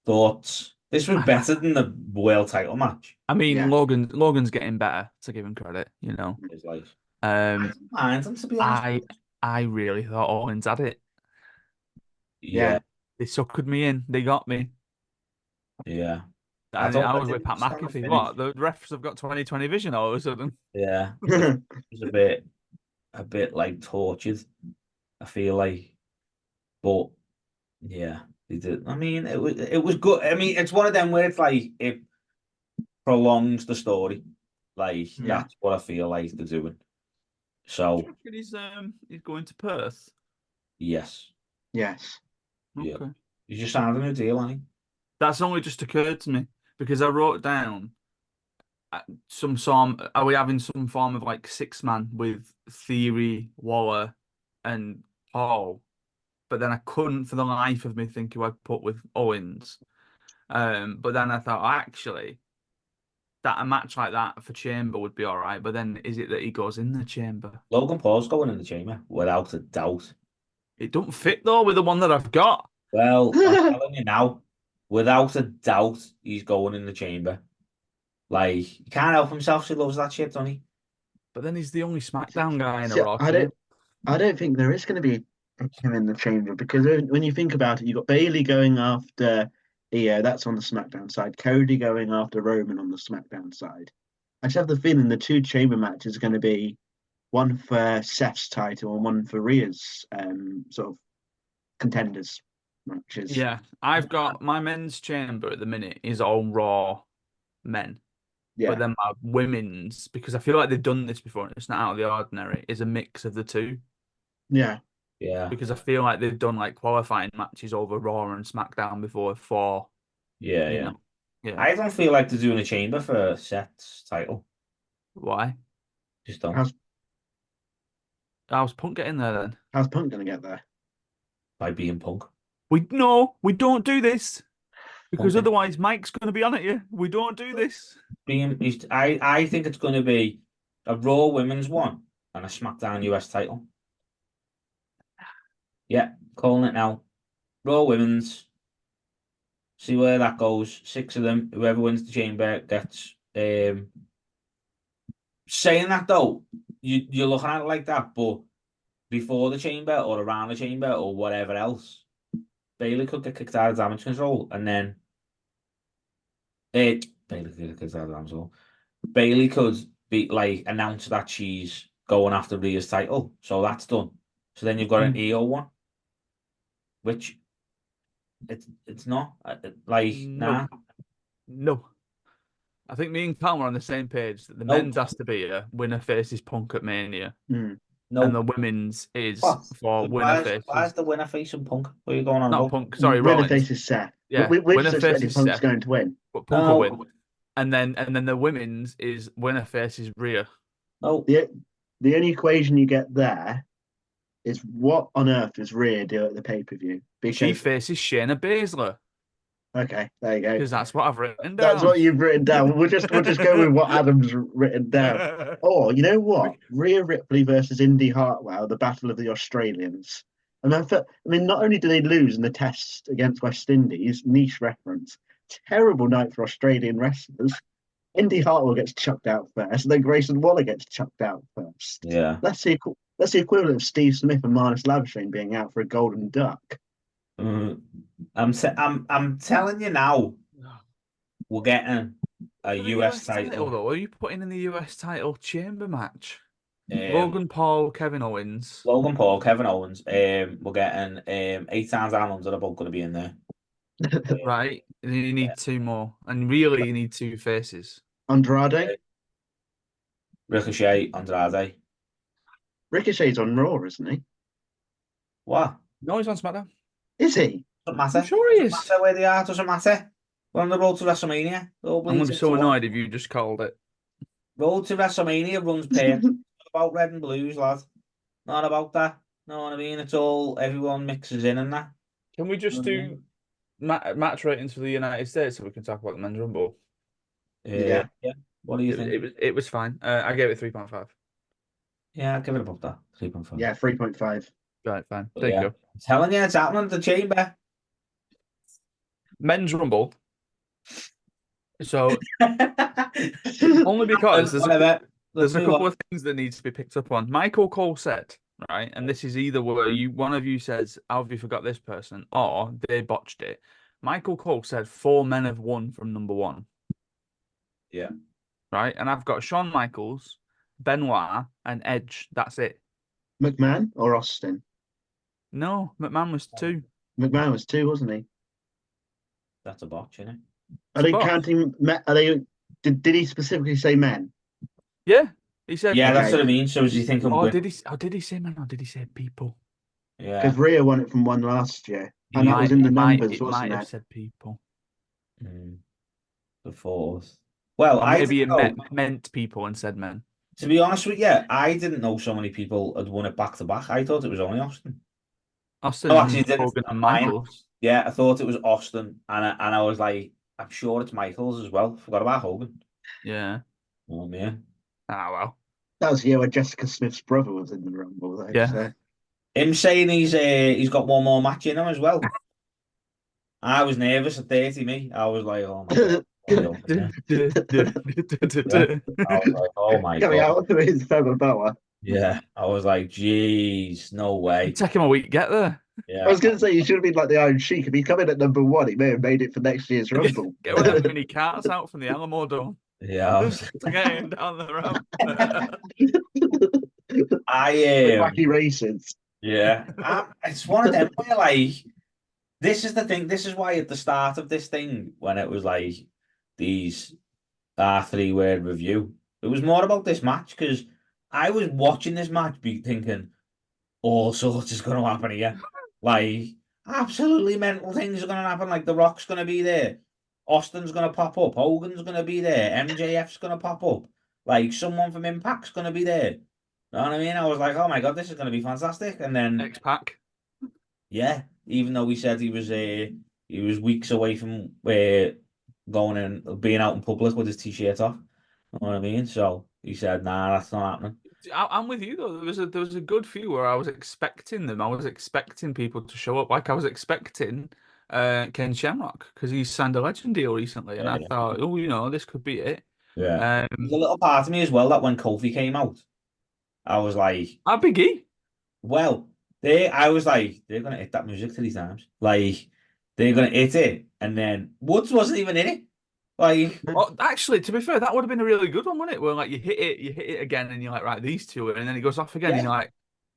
Thoughts? This was better than the world title match. I mean, Yeah. Logan's getting better, to give him credit, you know. It's like, I Um, don't mind him, to be honest. I really thought Owens had it. Yeah, They suckered me in. They got me. yeah. I was with didn't Pat understand the McAfee. finish. What? The refs have got 20/20 vision all of a sudden. Yeah, it was a bit like tortured. I feel like, but yeah, they did. I mean, it was good. I mean, it's one of them where it's like it prolongs the story. Like Yeah. that's what I feel like they're doing. So He's going to Perth. yes, Yes. yeah. Okay. You just signed a new deal, honey. That's only just occurred to me because I wrote down some form. Are we having some form of like 6-man with Theory, Waller, and Paul? But then I couldn't for the life of me think who I'd put with Owens. But then I thought actually that a match like that for Chamber would be all right. But then is it that he goes in the Chamber? Logan Paul's going in the chamber without a doubt. It don't fit though with the one that I've got. Well, I'm telling you now, without a doubt, he's going in the chamber. Like, he can't help himself. He loves that shit, doesn't he? But then he's the only SmackDown guy in a See, Raw. I don't think there is going to be him in the chamber because when you think about it, you've got Bailey going after Io, that's on the SmackDown side. Cody going after Roman on the SmackDown side. I just have the feeling the two chamber matches are going to be one for Seth's title and one for Rhea's sort of contenders matches. Yeah, I've got my men's chamber at the minute is all Raw men. Yeah. But then my women's, because I feel like they've done this before and it's not out of the ordinary, is a mix of the two. Yeah. Yeah. Because I feel like they've done like qualifying matches over Raw and SmackDown before for, Yeah, you yeah. know. Yeah. I don't feel like they're doing a chamber for Seth's title. Why? Just don't. How's Punk getting there then? How's Punk going to get there? By being Punk. We don't do this. Because Punk. otherwise Mike's going to be on at you. We don't do this. I think it's going to be a Raw Women's one and a SmackDown US title. Yeah, calling it now. Raw Women's. See where that goes. 6 of them. Whoever wins the chamber gets. Saying that though, you're looking at it like that, but before the chamber or around the chamber or whatever else, Bailey could get kicked out of Damage Control, and then Bailey could get kicked out of Damage Control. Bailey could be like announce that she's going after Rhea's title, so that's done. So then you've got an EO one, which it's not like nah. No. I think me and Calm are on the same page that the men's has to be a winner faces Punk at Mania. Mm. No, and the women's is for why winner faces. Why is the winner facing Punk? What are you going on Not about? Punk, sorry, Winner Rollins. faces Seth. Yeah, we're winner just expecting faces Punk's Seth, going to win. but Punk will win. And then the women's is winner faces Rhea. Oh, the only equation you get there is what on earth does Rhea do at the pay-per-view? Because she faces Shayna Baszler. Okay, there you go. Because that's what I've written down. That's what you've written down. We'll just go with what Adam's written down. Oh, you know what? Rhea Ripley versus Indy Hartwell, the Battle of the Australians. And I mean, not only do they lose in the test against West Indies, niche reference, terrible night for Australian wrestlers. Indy Hartwell gets chucked out first, and then Grayson Waller gets chucked out first. yeah. That's the equivalent of Steve Smith and Marnus Labuschagne being out for a golden duck. I'm telling you now, we're getting a For the US title. though, are you putting in the US title chamber match? Um, Logan Paul, Kevin Owens. Logan Paul, Kevin Owens. We're getting 8 times down under. They're both going to be in there. Right. You need two more. And really, you need two faces. Andrade? Ricochet, Andrade. Ricochet's on Raw, isn't he? What? No, he's on SmackDown. Is he? Doesn't matter. I'm sure he Doesn't is. matter where they are. Doesn't matter. We're on the road to WrestleMania. I'm going to be so annoyed if you just called it. Road to WrestleMania runs perfect. It's about red and blues, lad. Not about that. Know what I mean? It's all everyone mixes in and that. Can we just do match ratings for the United States so we can talk about the men's rumble? Yeah. What do you think? It was fine. I gave it 3.5. Yeah, I'll give it above that. 3.5. Yeah, 3.5. Right, fine. But There you go. I'm telling you, it's happening at the chamber. Men's rumble. So only because there's a couple of things that needs to be picked up on. Michael Cole said, right, and this is either where one of you says, "How have you forgot this person?" or they botched it. Michael Cole said 4 men have won from number 1. Yeah. Right, and I've got Shawn Michaels, Benoit, and Edge. That's it. McMahon or Austin? No, McMahon was 2. McMahon was 2, wasn't he? That's a botch, isn't it? Are they counting? Are they? Did he specifically say men? Yeah, he said. Yeah, that's Okay. what I mean. So, do you think I'm Oh, good? did he say men or did he say people? Yeah. Because Rhea won it from 1 last year, and that was in the numbers, It wasn't might have it? said people. The 4th. Well, Or maybe it meant people and said men. To be honest with you, I didn't know so many people had won it back to back. I thought it was only Austin. Austin, actually, didn't. Hogan, and Michaels. Yeah, I thought it was Austin, and I was like, I'm sure it's Michaels as well. Forgot about Hogan. Yeah. Oh man. Ah well. That was the year where Jessica Smith's brother was in the Rumble, though. Yeah. So. Him saying he's got one more match in him as well. I was nervous at 30, me. I was like, oh my god. I was like, oh my Coming god. out with his feather boa. Yeah. I was like, geez, no way. It'd take him a week to get there. Yeah. I was going to say, you should have been like the Iron Sheik. If he come in at number 1, he may have made it for next year's Rumble. Get one of them mini carts out from the Alamo Dome. Yeah. I was... to get him down the ramp. Wacky races. Yeah. It's one of them where, like, this is the thing. This is why at the start of this thing, when it was like these R3-word review, it was more about this match because I was watching this match be thinking all sorts is going to happen here. Like, absolutely mental things are going to happen. Like, The Rock's going to be there. Austin's going to pop up. Hogan's going to be there. MJF's going to pop up. Like, someone from Impact's going to be there. You know what I mean? I was like, oh my God, this is going to be fantastic. And then... X-Pac. Yeah, even though he said he was weeks away from going and being out in public with his t-shirt off. You know what I mean? So he said, nah, that's not happening. I'm with you though. There was a good few where I was expecting them. I was expecting people to show up. Like I was expecting Ken Shamrock because he signed a Legend deal recently, and I thought, oh, this could be it. Yeah. There's a little part of me as well that when Kofi came out, I was like, "Ah, Biggie." Well, I was like, they're gonna hit that music 3 times. Like they're gonna hit it, and then Woods wasn't even in it. Like, well, actually, to be fair, that would have been a really good one, wouldn't it? Where like you hit it again, and you're like, right, these two, and then it goes off again, and you're like,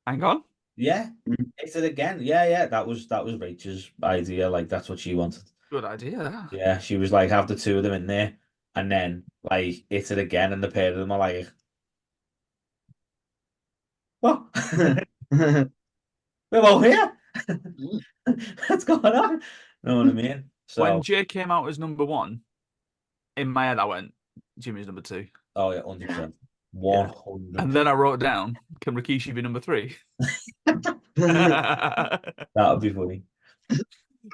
hang on. Yeah, hit it again. Yeah. That was Rachel's idea. Like that's what she wanted. Good idea. Yeah, she was like, have the 2 of them in there, and then like hit it again, and the pair of them are like, what? We're all here. What's going on? You know what I mean? So when Jay came out as number 1, in my head I went, Jimmy's number 2. Oh yeah, 100%. 100. And then I wrote down, can Rikishi be number 3? That would be funny.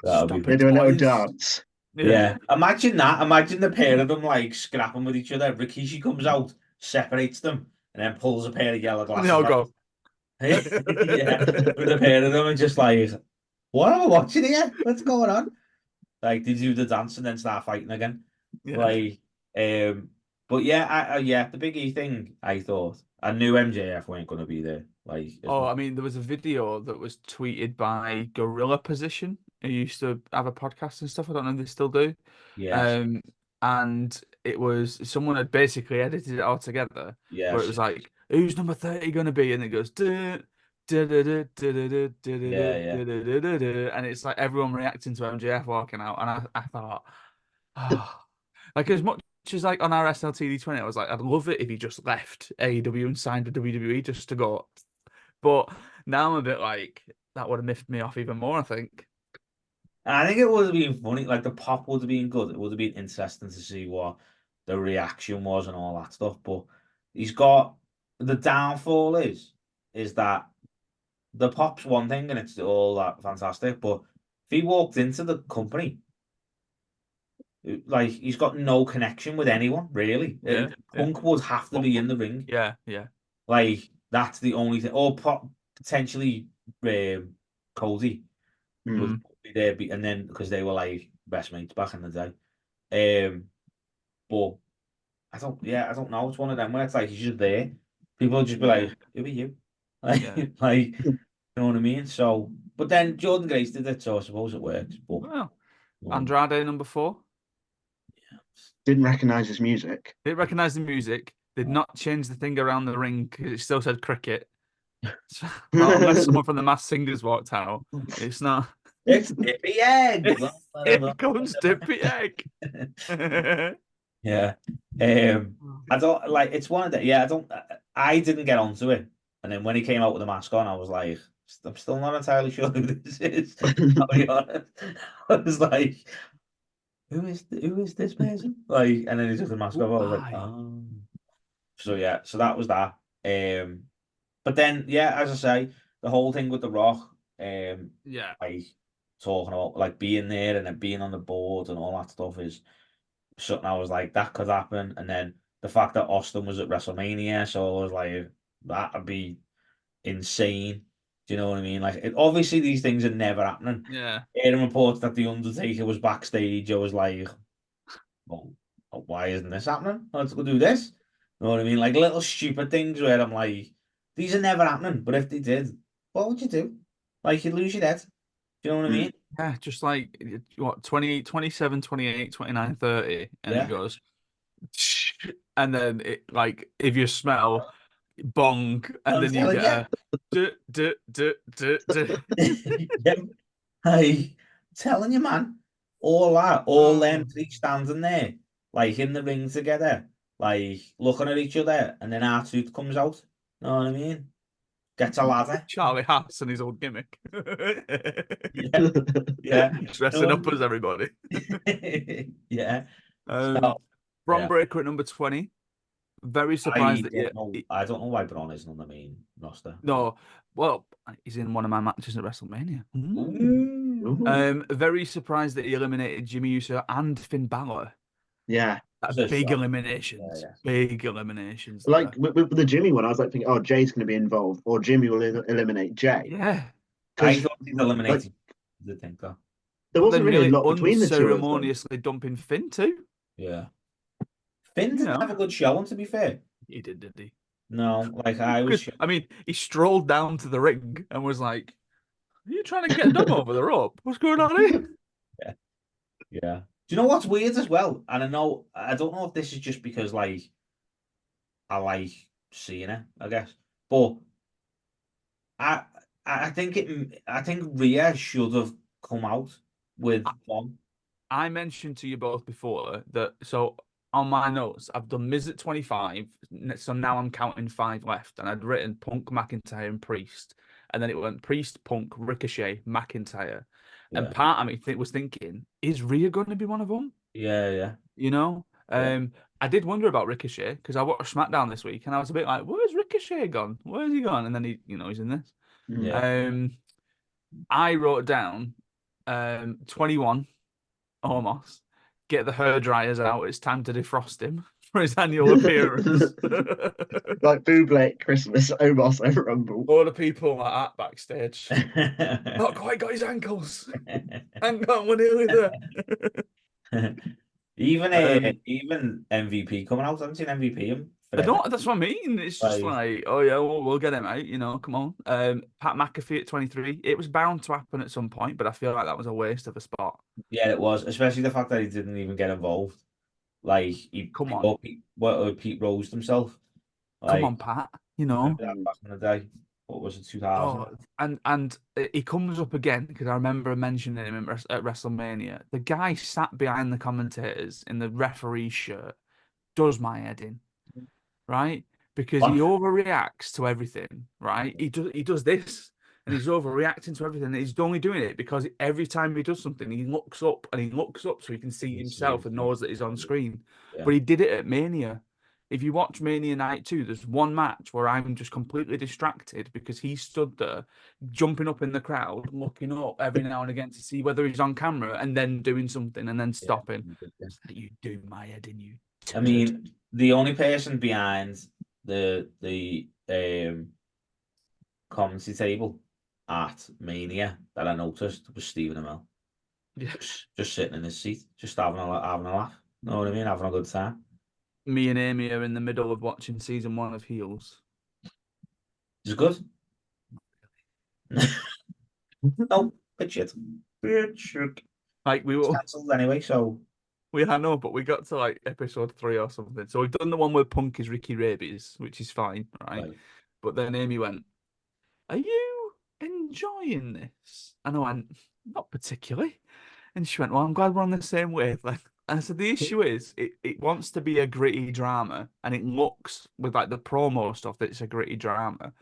That would be They do a little dance. Yeah. Imagine that. Imagine the pair of them like scrapping with each other. Rikishi comes out, separates them, and then pulls a pair of yellow glasses. No go. Yeah, with the pair of them and just like, what am I watching here? What's going on? Like, they do the dance and then start fighting again. Yeah. Like, but yeah, the Big E thing, I thought. I knew MJF weren't going to be there. Like, I mean, there was a video that was tweeted by Gorilla Position, who used to have a podcast and stuff. I don't know if they still do. yeah. and it was someone had basically edited it all together, Yeah, where it was like, "Who's number 30 going to be?" And it goes, "Duh, duh, duh, duh, duh, duh, duh, duh, duh, yeah. duh, duh, duh, duh, duh," and it's like everyone reacting to MJF walking out, and I thought, oh. Like as much as like on our SLTD 20, I was like, I'd love it if he just left AEW and signed with WWE just to go. But now I'm a bit like that would have miffed me off even more, I think. I think it would have been funny. Like the pop would have been good. It would have been interesting to see what the reaction was and all that stuff. But he's got the downfall is that the pop's one thing and it's all that fantastic. But if he walked into the company, like he's got no connection with anyone really. Yeah, yeah. Punk would have to be in the ring. Yeah, yeah. Like that's the only thing. Or potentially Cody would Mm. be there, and then because they were like best mates back in the day. But I don't know. It's one of them where it's like he's just there. People will just be like, "Who are you?" Like, Yeah. like, you know what I mean? So, but then Jordan Grace did it, so I suppose it works. But Well, Andrade number 4. Didn't recognize his music. Didn't recognize the music. Did not change the thing around the ring because it still said cricket. So, well, unless someone from the Masked Singers walked out, it's not. It's Dippy Egg. Here comes Dippy Egg. Yeah. I don't like. It's one of the. Yeah, I don't. I didn't get onto it, and then when he came out with the mask on, I was like, I'm still not entirely sure who this is. I'll be honest. I was like, who is this person? Like, and then he took the mask off. I was like, oh. So yeah, so that was that. But then yeah, as I say, the whole thing with the Rock, Yeah. like talking about like being there and then being on the board and all that stuff is something I was like that could happen. And then the fact that Austin was at WrestleMania, so I was like that'd be insane. Do you know what I mean? Like obviously these things are never happening. Yeah. Hearing reports that the Undertaker was backstage, I was like, well, why isn't this happening? Let's go do this. You know what I mean? Like little stupid things where I'm like, these are never happening. But if they did, what would you do? Like you'd lose your head. Do you know what I mean? Yeah, just like what 20, 27, 28, 29, 30, and Yeah. it goes, and then it like if you smell bong, and I'm then you telling get a duh, duh, duh, duh, duh. Yeah. Hey, telling you, man, all them three standing there, like in the ring together, like looking at each other, and then R-Truth comes out. You know what I mean? Gets a ladder. Charlie Haas and his old gimmick. Yeah, yeah. Dressing up as everybody. Yeah. So, Bron Breakker at number 20. Very surprised I don't know why Braun isn't on the main roster. No, well, he's in one of my matches at WrestleMania. Ooh. Very surprised that he eliminated Jimmy Uso and Finn Balor. Yeah. Big eliminations. Yeah. Big eliminations. Like with the Jimmy one, I was like thinking, oh, Jay's going to be involved, or Jimmy will eliminate Jay. Yeah. I thought he'd eliminated. I think that. There wasn't really a lot between the two of them. Unceremoniously dumping Finn too. Yeah. Finn didn't have a good showing, to be fair. He did he? No, like I was. I mean, he strolled down to the ring and was like, "Are you trying to get Dom over the rope? What's going on here?" Yeah. Yeah. Do you know what's weird as well? And I don't know if this is just because like I like seeing it, I guess. But I think Rhea should have come out with one. I mentioned to you both before that so on my notes I've done Miz at 25, so now I'm counting 5 left, and I'd written Punk, McIntyre, and Priest, and then it went Priest, Punk, Ricochet, McIntyre, and part of me was thinking, is Rhea going to be one of them? Yeah. You know, I did wonder about Ricochet because I watched SmackDown this week, and I was a bit like, "Where's Ricochet gone? Where's he gone?" And then he's in this. Yeah. I wrote down 21, almost. Get the hair dryers out. It's time to defrost him for his annual appearance. Like Buble at Christmas, Omos over Rumble. All the people like that backstage. Not quite got his ankles. Hang on, we're nearly there. Even MVP coming out. I haven't seen MVP. That's what I mean. It's just like, oh yeah, we'll get him out. You know, come on. Pat McAfee at 23. It was bound to happen at some point, but I feel like that was a waste of a spot. Yeah, it was, especially the fact that he didn't even get involved. Like he Come on. Pete Rose himself. Come on, Like Pat. You know. remember that back in the day. What was it, 2000? Oh, and he comes up again because I remember mentioning him at WrestleMania. The guy sat behind the commentators in the referee shirt does my head in, right? Because he What? overreacts to everything, right? He does this and he's overreacting to everything. And he's only doing it because every time he does something, he looks up and he looks up so he can see himself and knows that he's on screen. Yeah. But he did it at Mania. If you watch Mania Night 2, there's one match where I'm just completely distracted because he stood there jumping up in the crowd, looking up every now and again to see whether he's on camera and then doing something and then stopping. It's like, you do my head in, you I turd. mean, the only person behind the commentary table at Mania that I noticed was Stephen Amell. Yeah. Just sitting in his seat, just having a laugh. Know what I mean? Having a good time. Me and Amy are in the middle of watching season 1 of Heels. Is it good? No, bit shit. Bit shit. Like we It's were, cancelled anyway, so I know, but we got to like episode 3 or something. So we've done the one where Punk is Ricky Rabies, which is fine, right? like, But then Amy went, "Are you enjoying this?" And I went, "Not particularly." And she went, "Well, I'm glad we're on the same wavelength." And I said, "The issue is, it wants to be a gritty drama, and it looks with like the promo stuff that it's a gritty drama."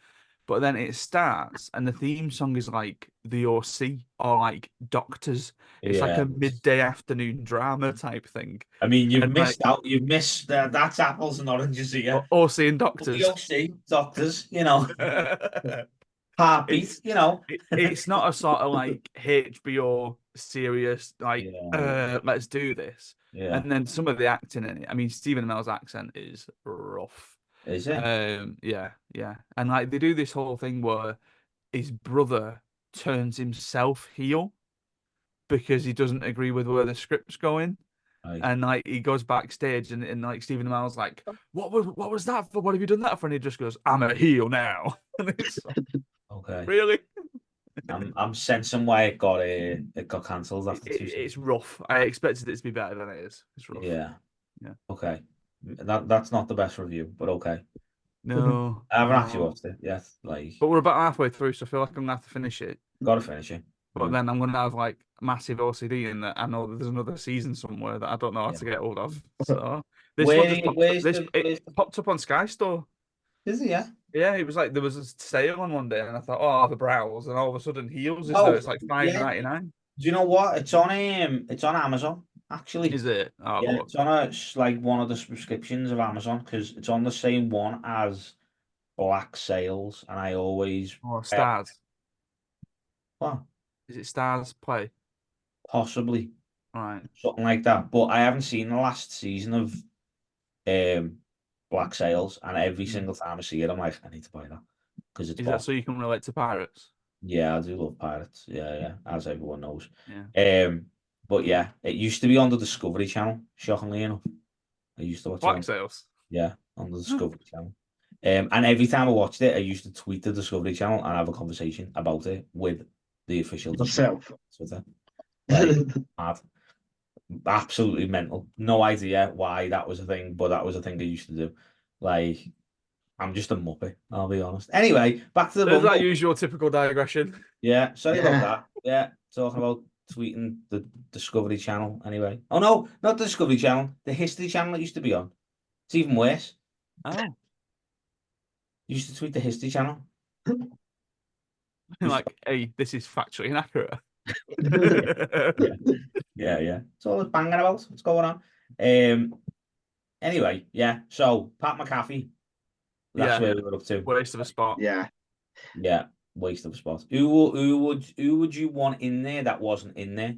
But then it starts, and the theme song is like the OC or like Doctors. It's like yeah. a midday afternoon drama type thing. I mean, you've And like missed out. You've missed that's apples and oranges here. OC and But the Doctors. OC doctors, heartbeat, It's not a sort of like HBO serious like Yeah, let's do this. yeah. And then some of the acting in it. I mean, Stephen Amell's accent is rough. Is it? Yeah, yeah. And like they do this whole thing where his brother turns himself heel because he doesn't agree with where the script's going. Right. And like he goes backstage and like Stephen Amell's like, what was that for? What have you done that for? And he just goes, "I'm a heel now." And it's like, Okay. really? I'm sensing why it got cancelled after 2 seasons. It's rough. I expected it to be better than it is. It's rough. Yeah. Yeah. Okay. That's not the best review, but okay. No. I haven't actually no. watched it yet. Like, But we're about halfway through, so I feel like I'm gonna have to finish it. gotta finish it. But Yeah. then I'm gonna have like massive OCD in that I know that there's another season somewhere that I don't know how to get hold of. So this one just popped up. It popped up on Sky Store. Is it? Yeah. Yeah, it was like there was a sale on one day, and I thought, oh, I'll have a browse, and all of a sudden, Heels is Oh, there. It's like yeah. $5.99. Do you know what? It's on Amazon actually. Is it? Oh, Yeah, look. it's on like one of the subscriptions of Amazon because it's on the same one as Black Sails, and I always Stars. well, Is it Stars Play? possibly All right. something like that. But I haven't seen the last season of Black Sails, and every single time I see it, I'm like, I need to buy that because it's Is that so you can relate to pirates? Yeah, I do love pirates. Yeah, as everyone knows. Yeah. But yeah, it used to be on the Discovery Channel. Shockingly enough, I used to watch it. Black Sails. Yeah, on the Discovery Channel. And every time I watched it, I used to tweet the Discovery Channel and have a conversation about it with the official Yourself. Twitter. Like, mad. Absolutely mental. No idea why that was a thing, but that was a thing I used to do. Like, I'm just a muppet, I'll be honest. Anyway, back to the There's Rumble. that usual typical digression. Yeah, sorry about that. Yeah, talking about tweeting the Discovery Channel anyway. Oh no, not the Discovery Channel, the History Channel it used to be on. It's even worse. Oh. You used to tweet the History Channel. Like, hey, this is factually inaccurate. Yeah. It's all it's banging about. What's going on? Anyway, yeah. So Pat McAfee. That's where we were up to. Waste of a spot. Yeah. Yeah, waste of a spot. Who would you want in there that wasn't in there?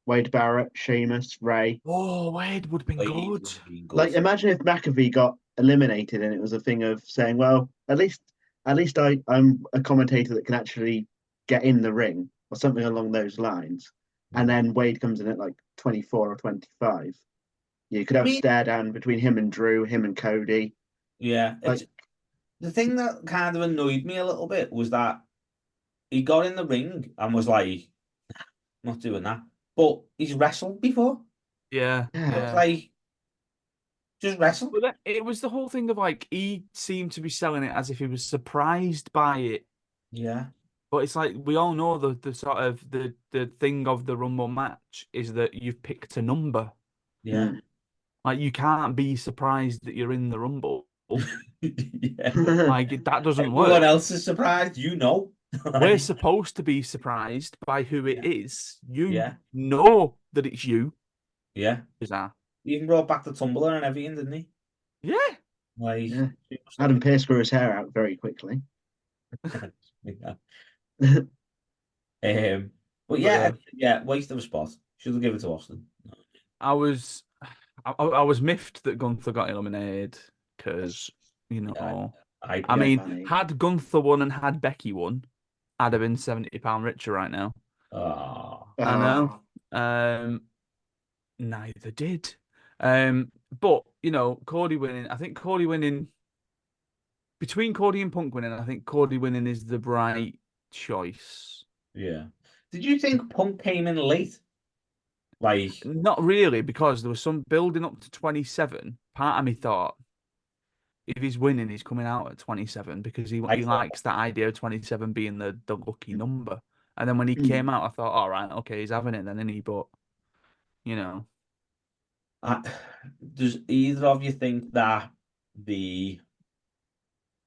Wade Barrett, Sheamus, Ray. Oh, Wade would have been Wade good. would have been good. Like, imagine if McAfee got eliminated and it was a thing of saying, well, at least I'm a commentator that can actually get in the ring or something along those lines. And then Wade comes in at like 24 or 25. You could have a stare down between him and Drew, him and Cody. Yeah. Like, the thing that kind of annoyed me a little bit was that he got in the ring and was like, not doing that. But he's wrestled before. Yeah. Yeah. Like, Just wrestle. But then it was the whole thing of like he seemed to be selling it as if he was surprised by it. Yeah, But it's like we all know the sort of the thing of the Rumble match is that you've picked a number. yeah, Like you can't be surprised that you're in the Rumble. yeah. Like that doesn't Everyone work. else is surprised, you know. We're Like, supposed to be surprised by who it yeah, is. You yeah, know that it's you. yeah. Bizarre. He even brought back the tumbler and everything, didn't he? Yeah. Like, Yeah. super stuff. Adam Pearce grew his hair out very quickly. Yeah. I But But yeah, yeah, yeah, waste of a spot. Should have given it to Austin. I was I was miffed that Gunther got eliminated because, Yeah, I I Yeah, put. mean, funny. had Gunther won and had Becky won, I'd have been £70 richer right now. Oh, I know. Oh, Neither did. But Cody winning. I think Cody winning between Cody and Punk winning. I think Cody winning is the right choice. yeah. Did you think Punk came in late? Like, Not really, because there was some building up to 27. Part of me thought if he's winning, he's coming out at 27 because he I he thought, likes that idea of 27 being the lucky number. And then when he mm. came out, I thought, all right, okay, he's having it then, isn't he? But you know, I, does either of you think that the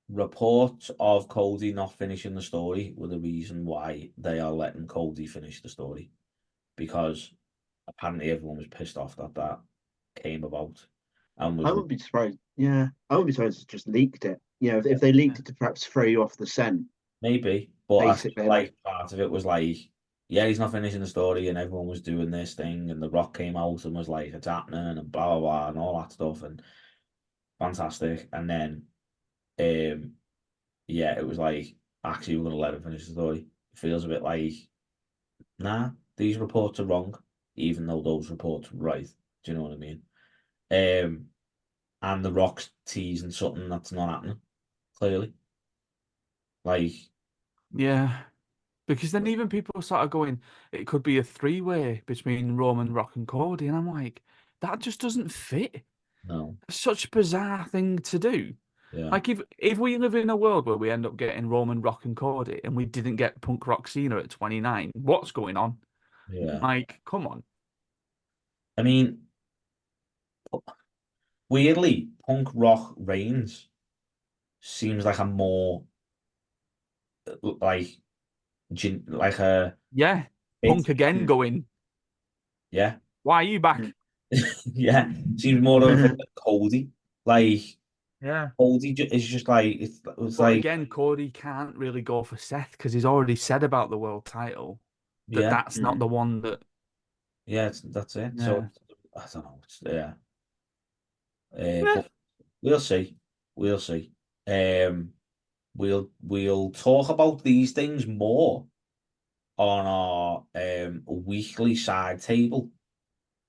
reports of Cody not finishing the story were the reason why they are letting Cody finish the story? Because apparently everyone was pissed off that that came about and I was wouldn't be surprised. Yeah, I wouldn't be surprised if just leaked it. If they leaked yeah, it to perhaps throw you off the scent, maybe, but I feel basically, like, like part of it was like, yeah, he's not finishing the story, and everyone was doing this thing, and The Rock came out and was like, it's happening, and blah blah blah, and all that stuff, and fantastic. And then, um, yeah, it was like, actually, we're gonna let him finish the story. It feels a bit like, nah, these reports are wrong, even though those reports were right. Do you know what I mean? Um, and The Rock's teasing something that's not happening, clearly. Like, yeah. Because then even people started going, it could be a three-way between Roman, Rock, and Cody, and I'm like, that just doesn't fit. no, It's such a bizarre thing to do. yeah, Like if we live in a world where we end up getting Roman, Rock, and Cody, and we didn't get Punk Rock Cena at 29, what's going on? yeah. Like, come on. I mean, weirdly, Punk Rock Reigns seems like a more like like a Yeah, it, Punk again mm, going, yeah, why are you back? mm. yeah. Seems more of a fit than Cody. Like Yeah. Cody is just like it's But like again, Cody can't really go for Seth because he's already said about the world title that yeah, that's not the one that. yeah. That's it. So Yeah. I don't know. Yeah, Yeah. but we'll see. We'll see. Um, we'll talk about these things more on our weekly side table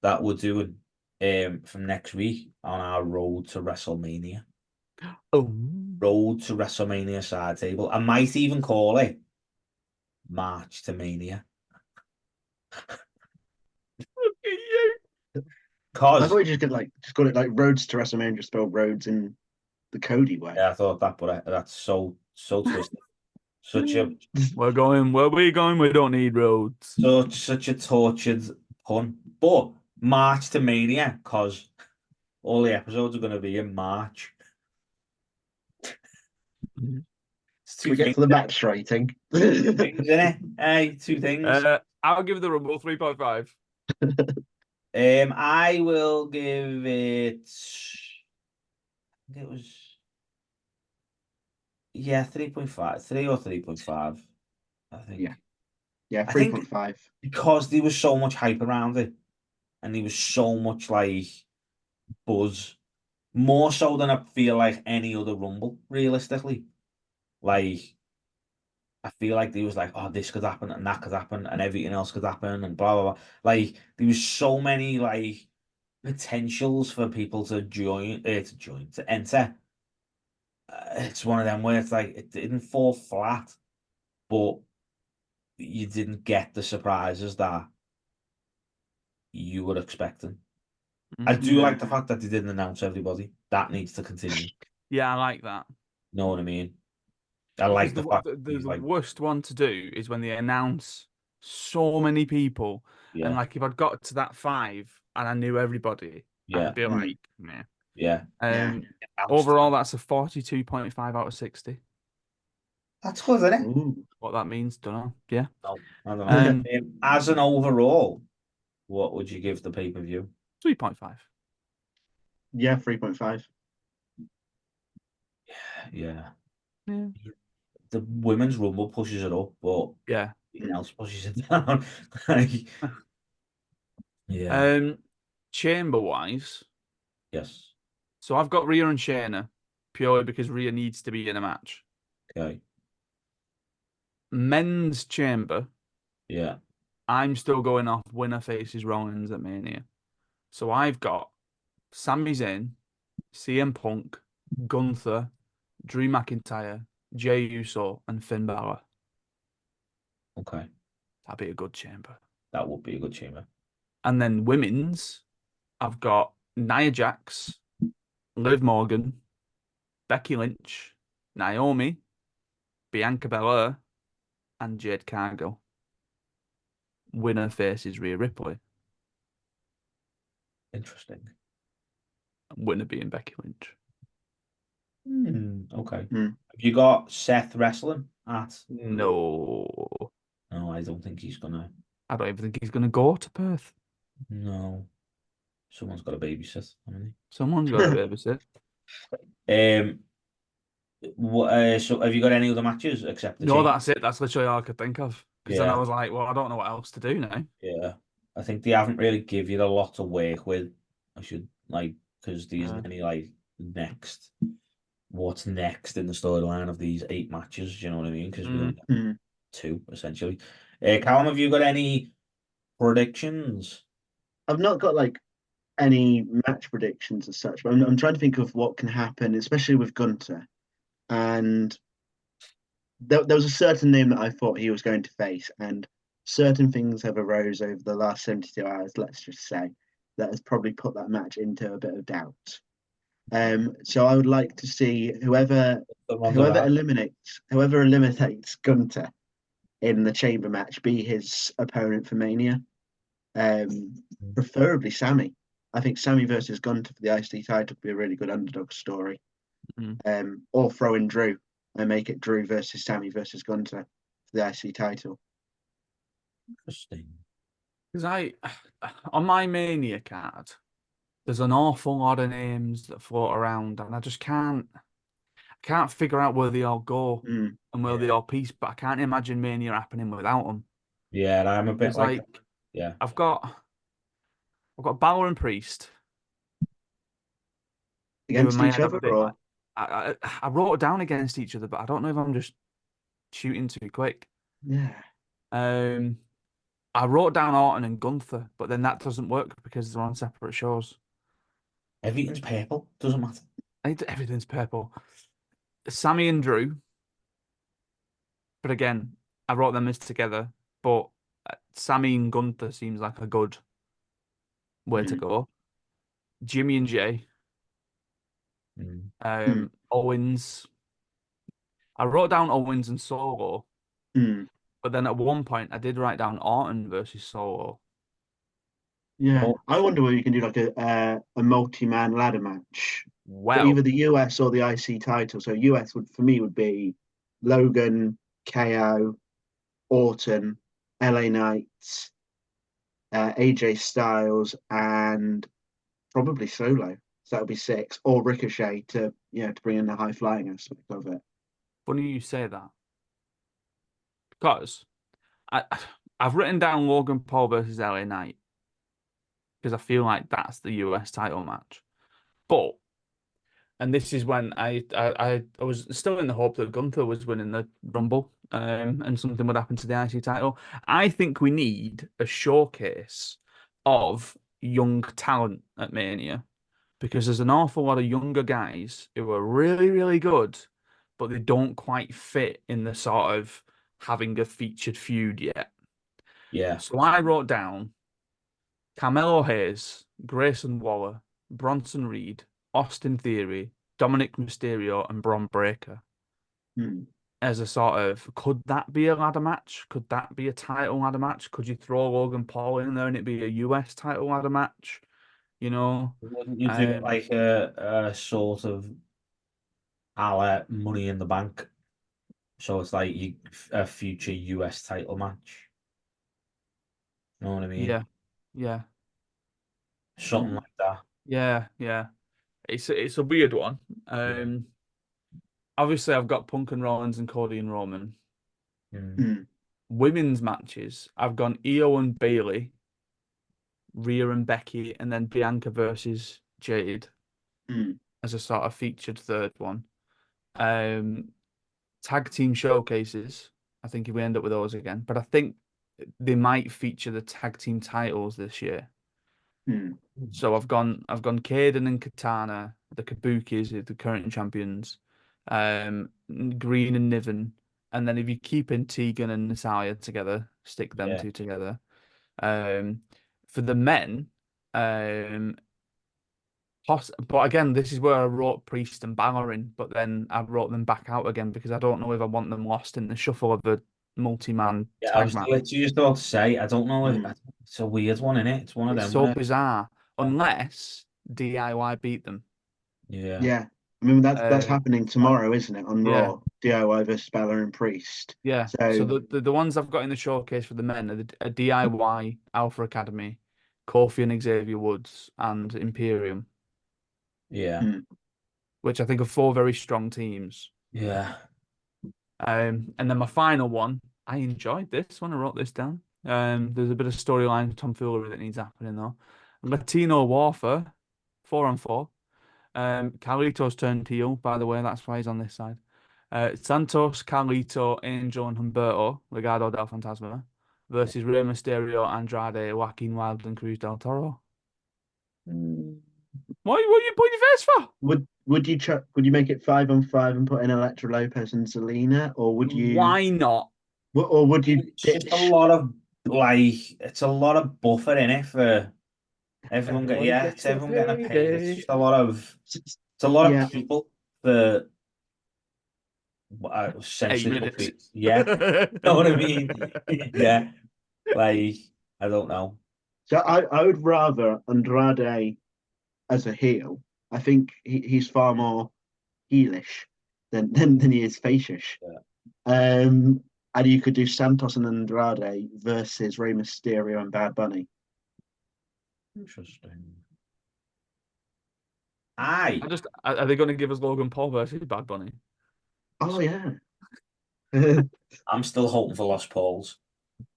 that we're doing from next week on our road to WrestleMania. Oh. Road to WrestleMania side table. I might even call it March to Mania. Look at you. I thought Cause you just call it like Roads to WrestleMania, just spell roads in the Cody way. yeah, I thought that, but that's so twisted. Such a We're going where we going. We don't need roads. such a tortured pun. But March to Mania, cause all the episodes are gonna be in March. It's Can two we get things, to the match rating? two things, innit? Hey, two things. I'll give the Rumble 3.5. I will give it. I think it was 3.5, 3 or 3.5. I Yeah, think. yeah, I think 3.5. because there was so much hype around it, and there was so much like buzz, more so than I feel like any other Rumble, realistically. Like I feel like there was like, oh, this could happen and that could happen and everything else could happen and blah blah blah. Like there was so many like potentials for people to enter. It's one of them where it's like it didn't fall flat, but you didn't get the surprises that you were expecting. I do Yeah. like the fact that they didn't announce everybody. That needs to continue. Yeah, I like that. You know what I mean? I Because like the the fact the, that the he's the like, worst one to do is when they announce so many people, and yeah, like if I'd got to that 5 and I knew everybody, yeah, I'd be Mm. like, meh. yeah. Yeah. Overall, that's a 42.5 out of 60. That's good, isn't it? Ooh. What that means, don't know. Yeah. No, I don't know. Um, As an overall, what would you give the pay-per-view? 3.5. Yeah, 3.5. Yeah. Yeah. The women's rumble pushes it up, but Yeah. everything else pushes it down. Like, yeah. Chamber wise, Yes. so I've got Rhea and Shayna purely because Rhea needs to be in a match. Okay. Men's chamber, Yeah. I'm still going off winner faces Rollins at Mania. So I've got Sami Zayn, CM Punk, Gunther, Drew McIntyre, Jey Uso, and Finn Balor. Okay. That'd be a good chamber. That would be a good chamber. And then women's, I've got Nia Jax, Liv Morgan, Becky Lynch, Naomi, Bianca Belair, and Jade Cargill. Winner faces Rhea Ripley. Interesting. Winner being Becky Lynch. Okay. Mm. Have you got Seth wrestling at? No, No, I don't think he's gonna. I don't even think he's going to go to Perth. No. Someone's got to babysit, haven't Someone's got to babysit. they? So have you got any other matches except the No, chain? that's it. That's literally all I could think of. Because then I Yeah, was like, well, I don't know what else to do now. yeah. I think they haven't really give you a lot to work with. I should like because there isn't any like next. What's next in the storyline of these 8 matches? Do you know what I mean? Because we only got Mm. 2 essentially. Callum, have you got any predictions? I've not got like any match predictions as such, but I'm trying to think of what can happen, especially with Gunter. And there was a certain name that I thought he was going to face, and certain things have arose over the last 72 hours, let's just say, that has probably put that match into a bit of doubt. So I would like to see whoever eliminates Gunter in the chamber match be his opponent for Mania. Preferably Sammy. I think Sammy versus Gunter for the IC title would be a really good underdog story. Or throw in Drew and make it Drew versus Sammy versus Gunter for the IC title. Interesting. Because on my Mania card, there's an awful lot of names that float around, and I just can't figure out where they all go Mm. and where they all piece. But I can't imagine Mania happening without them. Yeah, and I'm a bit It's like, like yeah. I've got Balor and Priest, who in Against my each head have a other, bit or I wrote it down against each other, but I don't know if I'm just shooting too quick. yeah, I wrote down Orton and Gunther, but then that doesn't work because they're on separate shows. Everything's purple. Doesn't matter. Everything's purple. Sammy and Drew, but again, I wrote them as together. But Sammy and Gunther seems like a good way to go. Jimmy and Jay, Mm. Owens. I wrote down Owens and Solo, Mm. but then at one point I did write down Orton versus Solo. Yeah. Oh, I wonder whether you can do like a multi-man ladder match for Well, either the US or the IC title. So US would for me would be Logan, KO, Orton, LA Knights, AJ Styles, and probably Solo. So that would be 6, or Ricochet to bring in the high flying aspect of it. funny you say that because I I've written down Logan Paul versus LA Knight because I feel like that's the US title match. But and this is when I was still in the hope that Gunther was winning the Rumble, and something would happen to the IC title. I think we need a showcase of young talent at Mania because there's an awful lot of younger guys who are really, really good, but they don't quite fit in the sort of having a featured feud yet. yeah. So I wrote down Carmelo Hayes, Grayson Waller, Bronson Reed, Austin Theory, Dominic Mysterio, and Bron Breakker. Hmm. As a sort of, could that be a ladder match? Could that be a title ladder match? Could you throw Logan Paul in there and it be a US title ladder match? You know, Wouldn't you do it like a sort of a la Money in the Bank? So it's like a future US title match. You know what I mean? yeah, yeah, Something Hmm. like that. yeah. It's a weird one. Yeah. Obviously I've got Punk and Rollins and Cody and Roman. Mm. Hmm. Women's matches, I've gone Io and Bailey, Rhea and Becky, and then Bianca versus Jade Hmm. as a sort of featured third one. Um, Tag team showcases. I think if we end up with those again, but I think they might feature the tag team titles this year. Hmm. So I've gone Kaden and Katana, the Kabukis, the current champions, Green and Niven, and then if you keep in Tegan and Natalia together, stick them Yeah. two together. Um, for the men, but again, this is where I wrote Priest and Balor in, but then I wrote them back out again because I don't know if I want them lost in the shuffle of a multi-man Yeah, I tag was match. literally just about to say, I don't know if Hmm. it's a weird one, innit? It's one of It's them so where, bizarre, unless DIY beat them. yeah, Yeah. I mean, that's Uh, happening tomorrow, isn't it? On yeah, Raw, DIY versus Bella and Priest. yeah. So So, the ones I've got in the showcase for the men are a DIY, Alpha Academy, Kofi and Xavier Woods, and Imperium, yeah, hmm. which I think are four very strong teams. yeah, And then my final one, I enjoyed this when I wrote this down. There's a bit of storyline tomfoolery that needs happening though. Latino Warfare, 4-on-4. Carlito's turned heel, by the way, that's why he's on this side. Santos, Carlito, Angel, and Humberto, Legado del Fantasma, versus Rey Mysterio, Andrade, Joaquin Wilde, and Cruz del Toro. Mm. What are you putting your face for? Would you make it 5-on-5 and put in Elektra Lopez and Selena, or Why not? would you It's just a ditch? lot of it's a lot of buffer in it for everyone Everybody it's gets their everyone getting a pay. It's payday. just a lot of Yeah, people for Eight essentially minutes. roughly, yeah. Know what I mean? Yeah, like I don't know. so I would rather Andrade as a heel. I think he's far more heelish than he is facish. Yeah. And you could do Santos and Andrade versus Rey Mysterio and Bad Bunny. Interesting. Are they going to give us Logan Paul versus Bad Bunny? Oh yeah, I'm still hoping for Lost Pauls.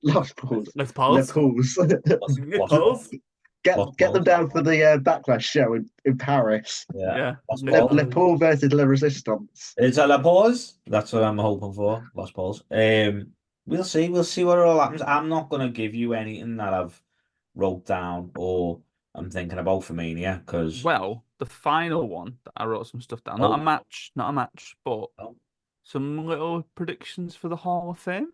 Lost Pauls, Let's Le pause. Pauls. Lost Pause. Pauls. get Lost get them Pauls. down for the Backlash show in Paris. Yeah. Yeah. Lost Le Pauls. Paul versus Le Resistance. Is it a pause? That's what I'm hoping for. Lost Pauls. We'll see. We'll see what all happens. I'm not gonna give you anything that I've wrote down or I'm thinking about for Mania because Well, the final one that I wrote some stuff down. oh, Not a match, but oh. some little predictions for the Hall of Fame.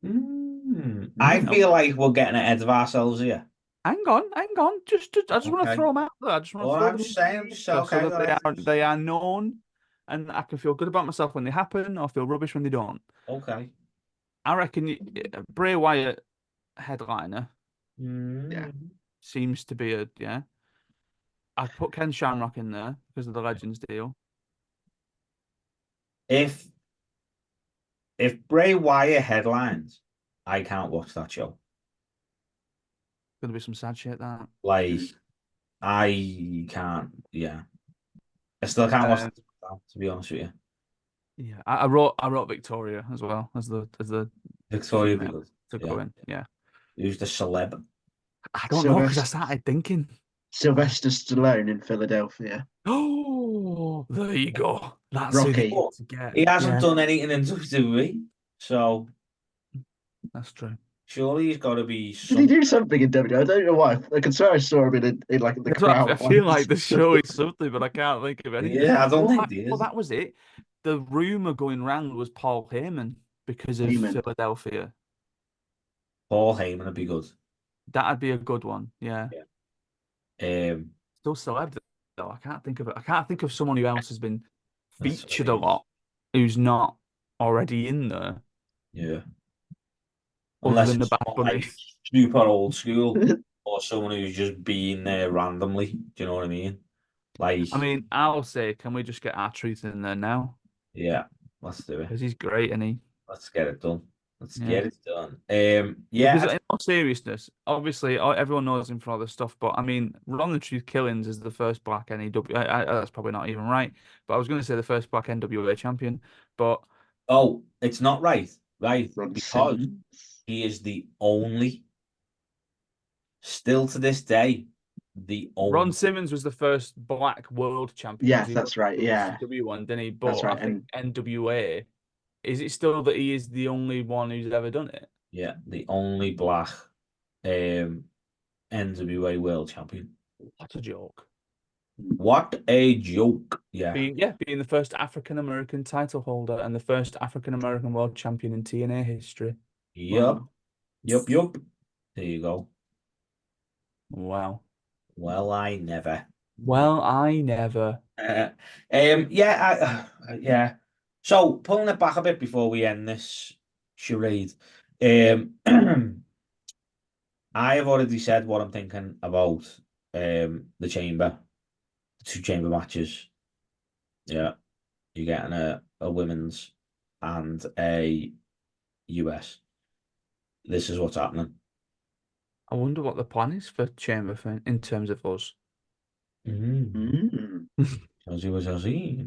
I Mm. feel like we're getting ahead of ourselves here. Hang on. I just want to Okay. throw them out there. I just want to Well, throw I'm them just in saying. I'm just saying. so Okay. that they are known, and I can feel good about myself when they happen, or feel rubbish when they don't. Okay. I reckon Bray Wyatt headliner Yeah. seems to be a yeah. I'd put Ken Shamrock in there because of the Legends deal. If Bray Wyatt headlines, I can't watch that show. Gonna be some sad shit that. Like I can't. Yeah, I still can't watch Um, that now, to be honest with you. yeah, I wrote Victoria as well as the Victoria be female good. to go Yeah. in. Yeah, Who's the celeb? I don't know because I Sylvester started thinking. Sylvester Stallone in Philadelphia. Oh, there you go. That's who they Rocky. need But to get. he hasn't Yeah, done anything in WWE, so that's true. surely he's got to be Did he some. do something in WWE? I don't know why. I can swear I saw him in like the That's what crowd I feel once. like the show is something, but I can't think of anything. Yeah, I don't Oh, think he is. that was it. The rumor going round was Paul Heyman because of Heyman. Philadelphia. Paul Heyman would be good. That'd be a good one. Yeah. Still celeb though. I can't think of it. I can't think of someone who else has been That's what I featured a mean. lot who's not already in there, Yeah. other Unless than the it's Bad someone like Bunny. super old school or someone who's just been there randomly. Do you know what I mean? Like, I mean, I'll say, can we just get our truth in there now? yeah, let's do it. Because he's great, and he, Let's get it done. Let's yeah. get it done. Because Yeah, in all seriousness, obviously everyone knows him for all this stuff, but I mean, Ron the Truth Killings is the first black NEW. That's probably not even right, but I was going to say the first black NWA champion. But oh, it's not right, right? Ron Because Simmons. he is the only, still to this day, the Ron only. Simmons was the first black world champion because Yes, he that's right. won the Yeah, WCW one, didn't he? that's But right. I think NWA, is it still that he is the only one who's ever done it? Yeah, the only black NWA world champion. What a joke. What a joke. Yeah. Being the first African American title holder and the first African American world champion in TNA history. Yup. Wow. Yup. There you go. Wow. Well, I never. Well, I never. Yeah. So pulling it back a bit before we end this charade. I have already said what I'm thinking about the chamber, the two chamber matches. Yeah, you're getting a women's and a US. This is what's happening. I wonder what the plan is for Chamber in terms of us. Chelsea.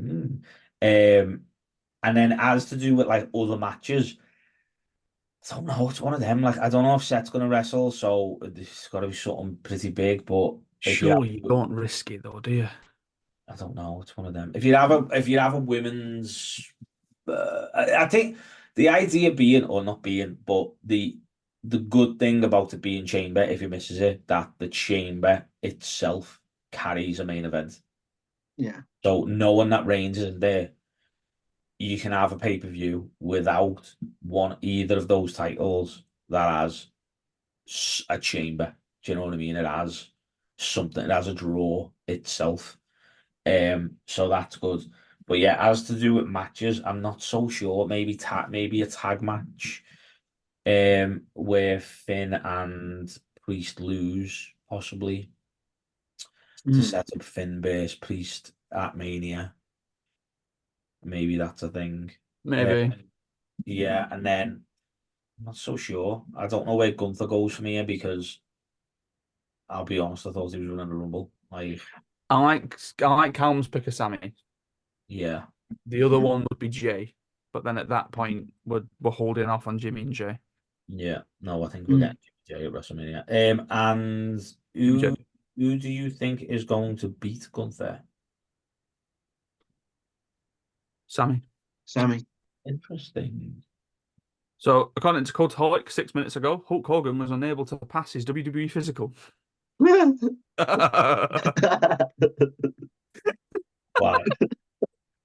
And then as to do with like other matches, I don't know. It's one of them. Like I don't know if Seth's gonna wrestle, so it's got to be something pretty big. But if you have, Surely you don't risk it though, do you? I don't know. It's one of them. If you have a women's, I think the idea being or not being, but the good thing about it being chamber, if he misses it, that the chamber itself carries a main event. Yeah. So knowing that Reigns isn't there, you can have a pay-per-view without either of those titles that has a chamber. Do you know what I mean? It has something. It has a draw itself. So that's good. But yeah, as to do with matches, I'm not so sure. Maybe a tag match, where Finn and Priest lose, possibly to set up Finn versus Priest at Mania. Maybe that's a thing. Maybe. Yeah, and then I'm not so sure. I don't know where Gunther goes from here because I'll be honest, I thought he was running the Rumble. Like, I like Calm's pick of Sammy. yeah, The other one would be Jay, but then at that point we're holding off on Jimmy and Jay. yeah. No, I think we're getting Jay at WrestleMania. And who do you think is going to beat Gunther? Sammy. Interesting. So, according to Cultaholic 6 minutes ago, Hulk Hogan was unable to pass his WWE physical. Wow.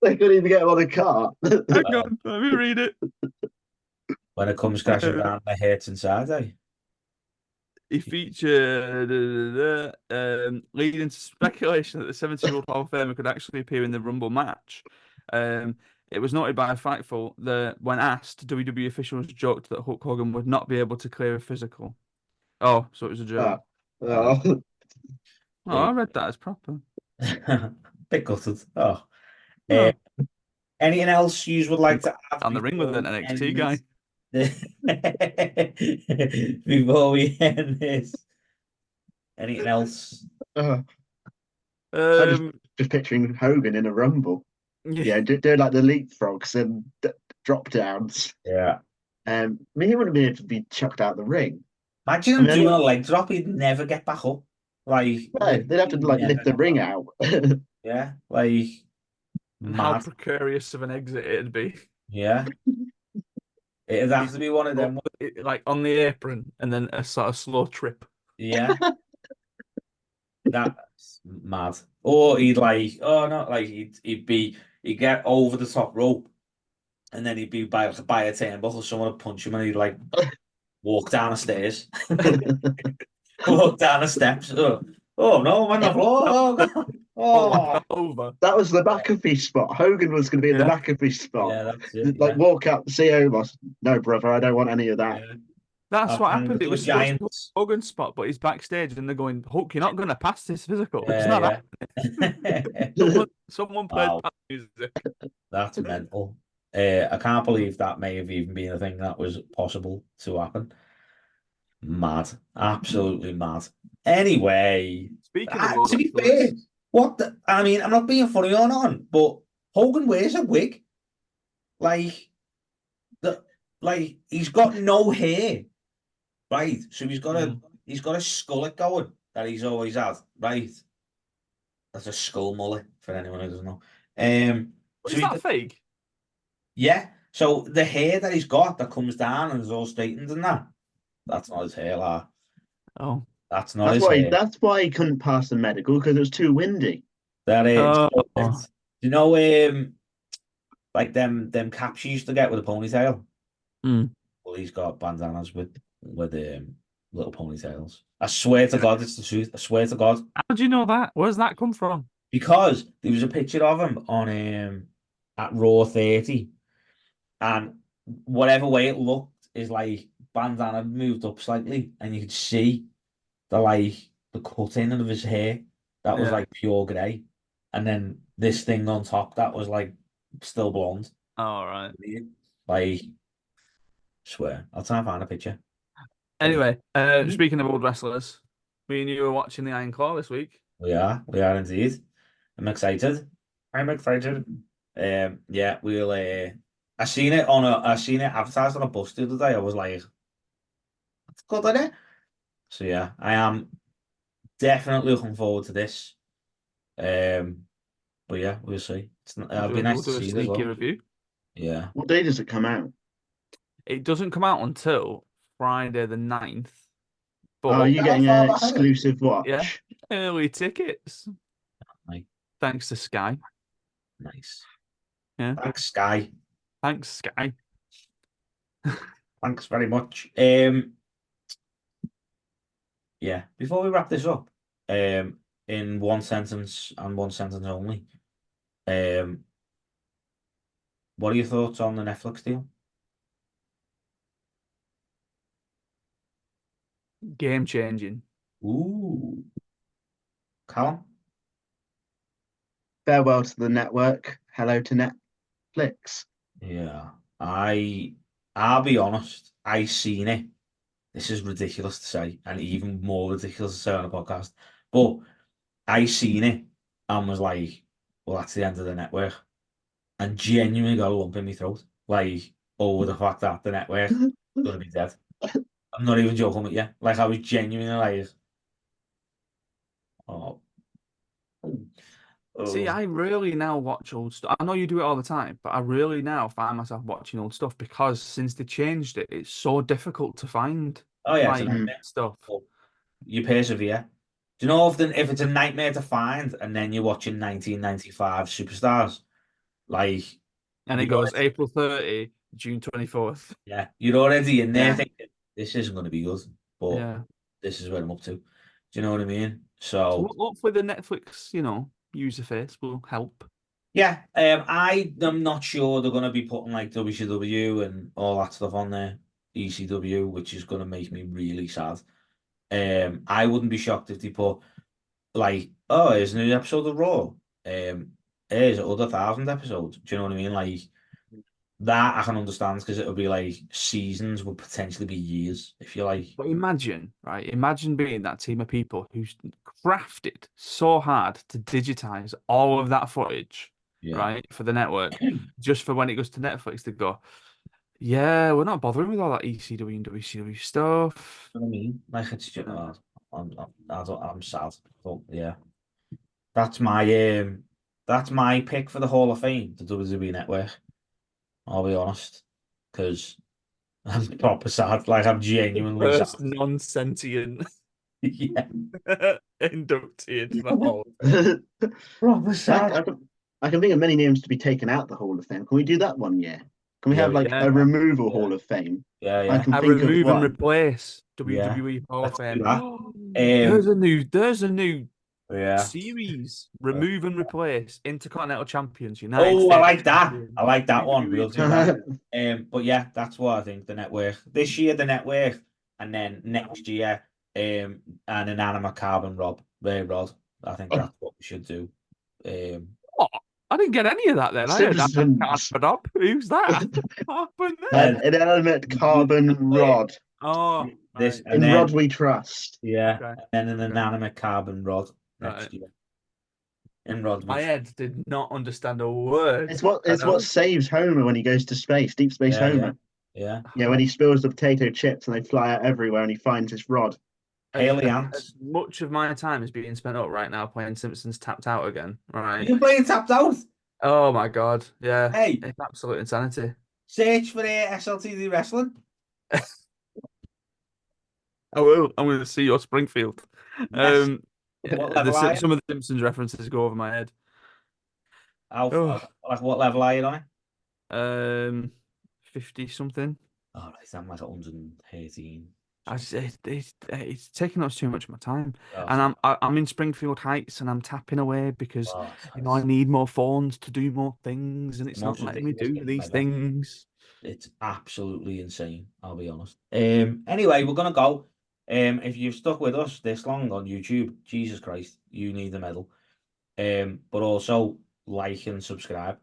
They couldn't even get him on a cart. Hang on, let me read it. When it comes crashing down, the hurts inside, eh? He featured leading to speculation that the 70-year-old Hall of Famer could actually appear in the Rumble match. It was noted by Fightful that when asked, WWE officials joked that Hulk Hogan would not be able to clear a physical. Oh, so it was a joke. Oh. I read that as proper. Bit gutted. Oh. Anything else you would like to add? On the ring with an NXT guy. Before we end this, anything else? Just picturing Hogan in a Rumble. Yeah, doing like the leapfrogs and drop downs. Yeah. I mean, he wouldn't be able to be chucked out the ring. Imagine him doing a leg drop, he'd never get back up. Like, no, they'd have to like lift the ring out. Yeah, like how precarious of an exit it'd be. Yeah. It'd have to be one of them. Like on the apron and then a sort of slow trip. Yeah. That's mad. Or he'd he'd get over the top rope and then he'd be by a turnbuckle, someone would punch him and he'd like walk down the stairs. walk down the steps. Oh no, I'm on the floor. Oh, God. Oh. Over. That was the McAfee spot. Hogan was going to be in the Yeah. McAfee spot. Yeah, that's it. Like Yeah. walk out, CEO boss. No, brother, I don't want any of that. Yeah. That's what happened. It The was supposed to be Giants. Hogan's spot, but he's backstage and they're going, Hulk, you're not going to pass this physical. It's not Yeah, happening. Someone played Wow. past music. That's mental. I can't believe that may have even been a thing that was possible to happen. Mad. Absolutely mad. Anyway, Speaking of all to be that, fair, I mean, I'm not being funny or not, but Hogan wears a wig. Like, he's got no hair, right? So he's got a skullet going that he's always had, right? That's a skull mullet for anyone who doesn't know. is that fake? Yeah. So the hair that he's got that comes down and is all straightened and that's not his hair, like. Oh. That's not his hair. That's why he couldn't pass the medical, because it was too windy. That is. Oh. You know, like them caps you used to get with a ponytail. Well, he's got bandanas with little ponytails. I swear to God, it's the truth. I swear to God. How do you know that? Where's that come from? Because there was a picture of him on at Raw 30, and whatever way it looked is like bandana moved up slightly, and you could see the cutting of his hair that was like pure grey, and then this thing on top that was like still blonde. All right. Like, swear, I'll try and find a picture. Anyway, speaking of old wrestlers, me and you were watching the Iron Claw this week. We are indeed. I'm excited. Yeah, we'll. I seen it advertised on a bus the other day. I was like, that's good, isn't it? So yeah, I am definitely looking forward to this. But yeah, we'll see. It'll be nice to see it as well. Review. Yeah. What day does it come out? It doesn't come out until Friday the 9th. But are you getting an exclusive watch? Yeah, early tickets. Nice. Thanks to Sky. Nice. Yeah. Thanks, Sky. Thanks, Sky. Thanks very much. Yeah, before we wrap this up, in one sentence and one sentence only, what are your thoughts on the Netflix deal? Game changing. Ooh. Callum? Farewell to the network. Hello to Netflix. Yeah. I'll be honest, I seen it. This is ridiculous to say, and even more ridiculous to say on a podcast. But I seen it and was like, well, that's the end of the network. And genuinely got a lump in my throat. Like, over the fact that the network is going to be dead. I'm not even joking with you. Like, I was genuinely like, oh. See, I really now watch old stuff. I know you do it all the time, but I really now find myself watching old stuff because since they changed it, it's so difficult to find. Oh yeah, stuff. You persevere. Do you know if it's a nightmare to find, and then you're watching 1995 Superstars, like, and it goes April 30, June 24th. Yeah, you're already in there thinking this isn't going to be good, but this is what I'm up to. Do you know what I mean? So hopefully the Netflix, user face will help. Yeah, I'm not sure they're going to be putting like WCW and all that stuff on there, ECW, which is going to make me really sad. I wouldn't be shocked if they put like, oh, here's a new episode of Raw. Here's other 1,000 episodes. Do you know what I mean? Like that, I can understand because it would be like seasons would potentially be years, if you like. But imagine being that team of people who's crafted so hard to digitize all of that footage, right, for the network, just for when it goes to Netflix, they go, yeah, we're not bothering with all that ECW and WCW stuff. You know what I mean? Like, it's just, I'm sad, but yeah, that's my pick for the Hall of Fame, the WWE Network. I'll be honest, because I'm proper sad. Like, I'm genuinely First sad. non-sentient inductee into the Hall of Fame. Proper sad. I can think of many names to be taken out the Hall of Fame. Can we do that one? Yeah. Can we Yeah, have like yeah. a removal Yeah. Hall of Fame? Yeah, I yeah. can I think of remove and one. replace Yeah. WWE Hall of Let's do Fame. that. There's a new Yeah. series. Remove and replace Intercontinental Champions, United Oh, I States like that. Champions, I like that one. WWE We'll do that. But yeah, that's what I think. The network this year, the network, and then next year, an inanimate carbon rod. I think that's what we should do. Oh, I didn't get any of that then. I heard that. Simpsons. Up. Who's that? What happened An there? inanimate carbon rod. Oh, This right. and In then Rod We Trust. yeah, Okay. and then an Okay. inanimate carbon rod Right. next year. In rod, My head did not understand a word. It's what saves Homer when he goes to space, Deep Space Yeah, Homer. yeah. Yeah, when he spills the potato chips and they fly out everywhere and he finds this rod. Haley As Ants. much of my time is being spent up right now playing Simpsons Tapped Out again. Right. You playing Tapped Out? Oh my god. Yeah. Hey, It's absolute insanity. search for SLTD Wrestling. I will. I'm going to see your Springfield. Yes. What level are you? Some of the Simpsons references go over my head. Like what level are you on? 50 something. Oh, right, I'm like 113. It's taking up too much of my time, Oh, and I'm in Springfield Heights, and I'm tapping away because oh, I need more phones to do more things, and it's not most letting me ridiculous do game these ever. things. It's absolutely insane, I'll be honest. Anyway, we're gonna go. If you've stuck with us this long on YouTube, Jesus Christ, you need a medal. But also like and subscribe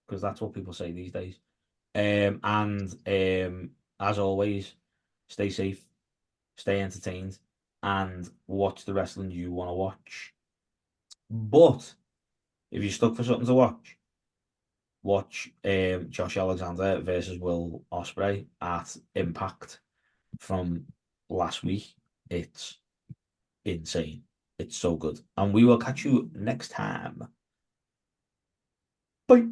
because that's what people say these days. And as always, stay safe, stay entertained, and watch the wrestling you want to watch. But if you're stuck for something to watch Josh Alexander versus Will Ospreay at Impact from last week. It's insane. It's so good. And we will catch you next time. Bye.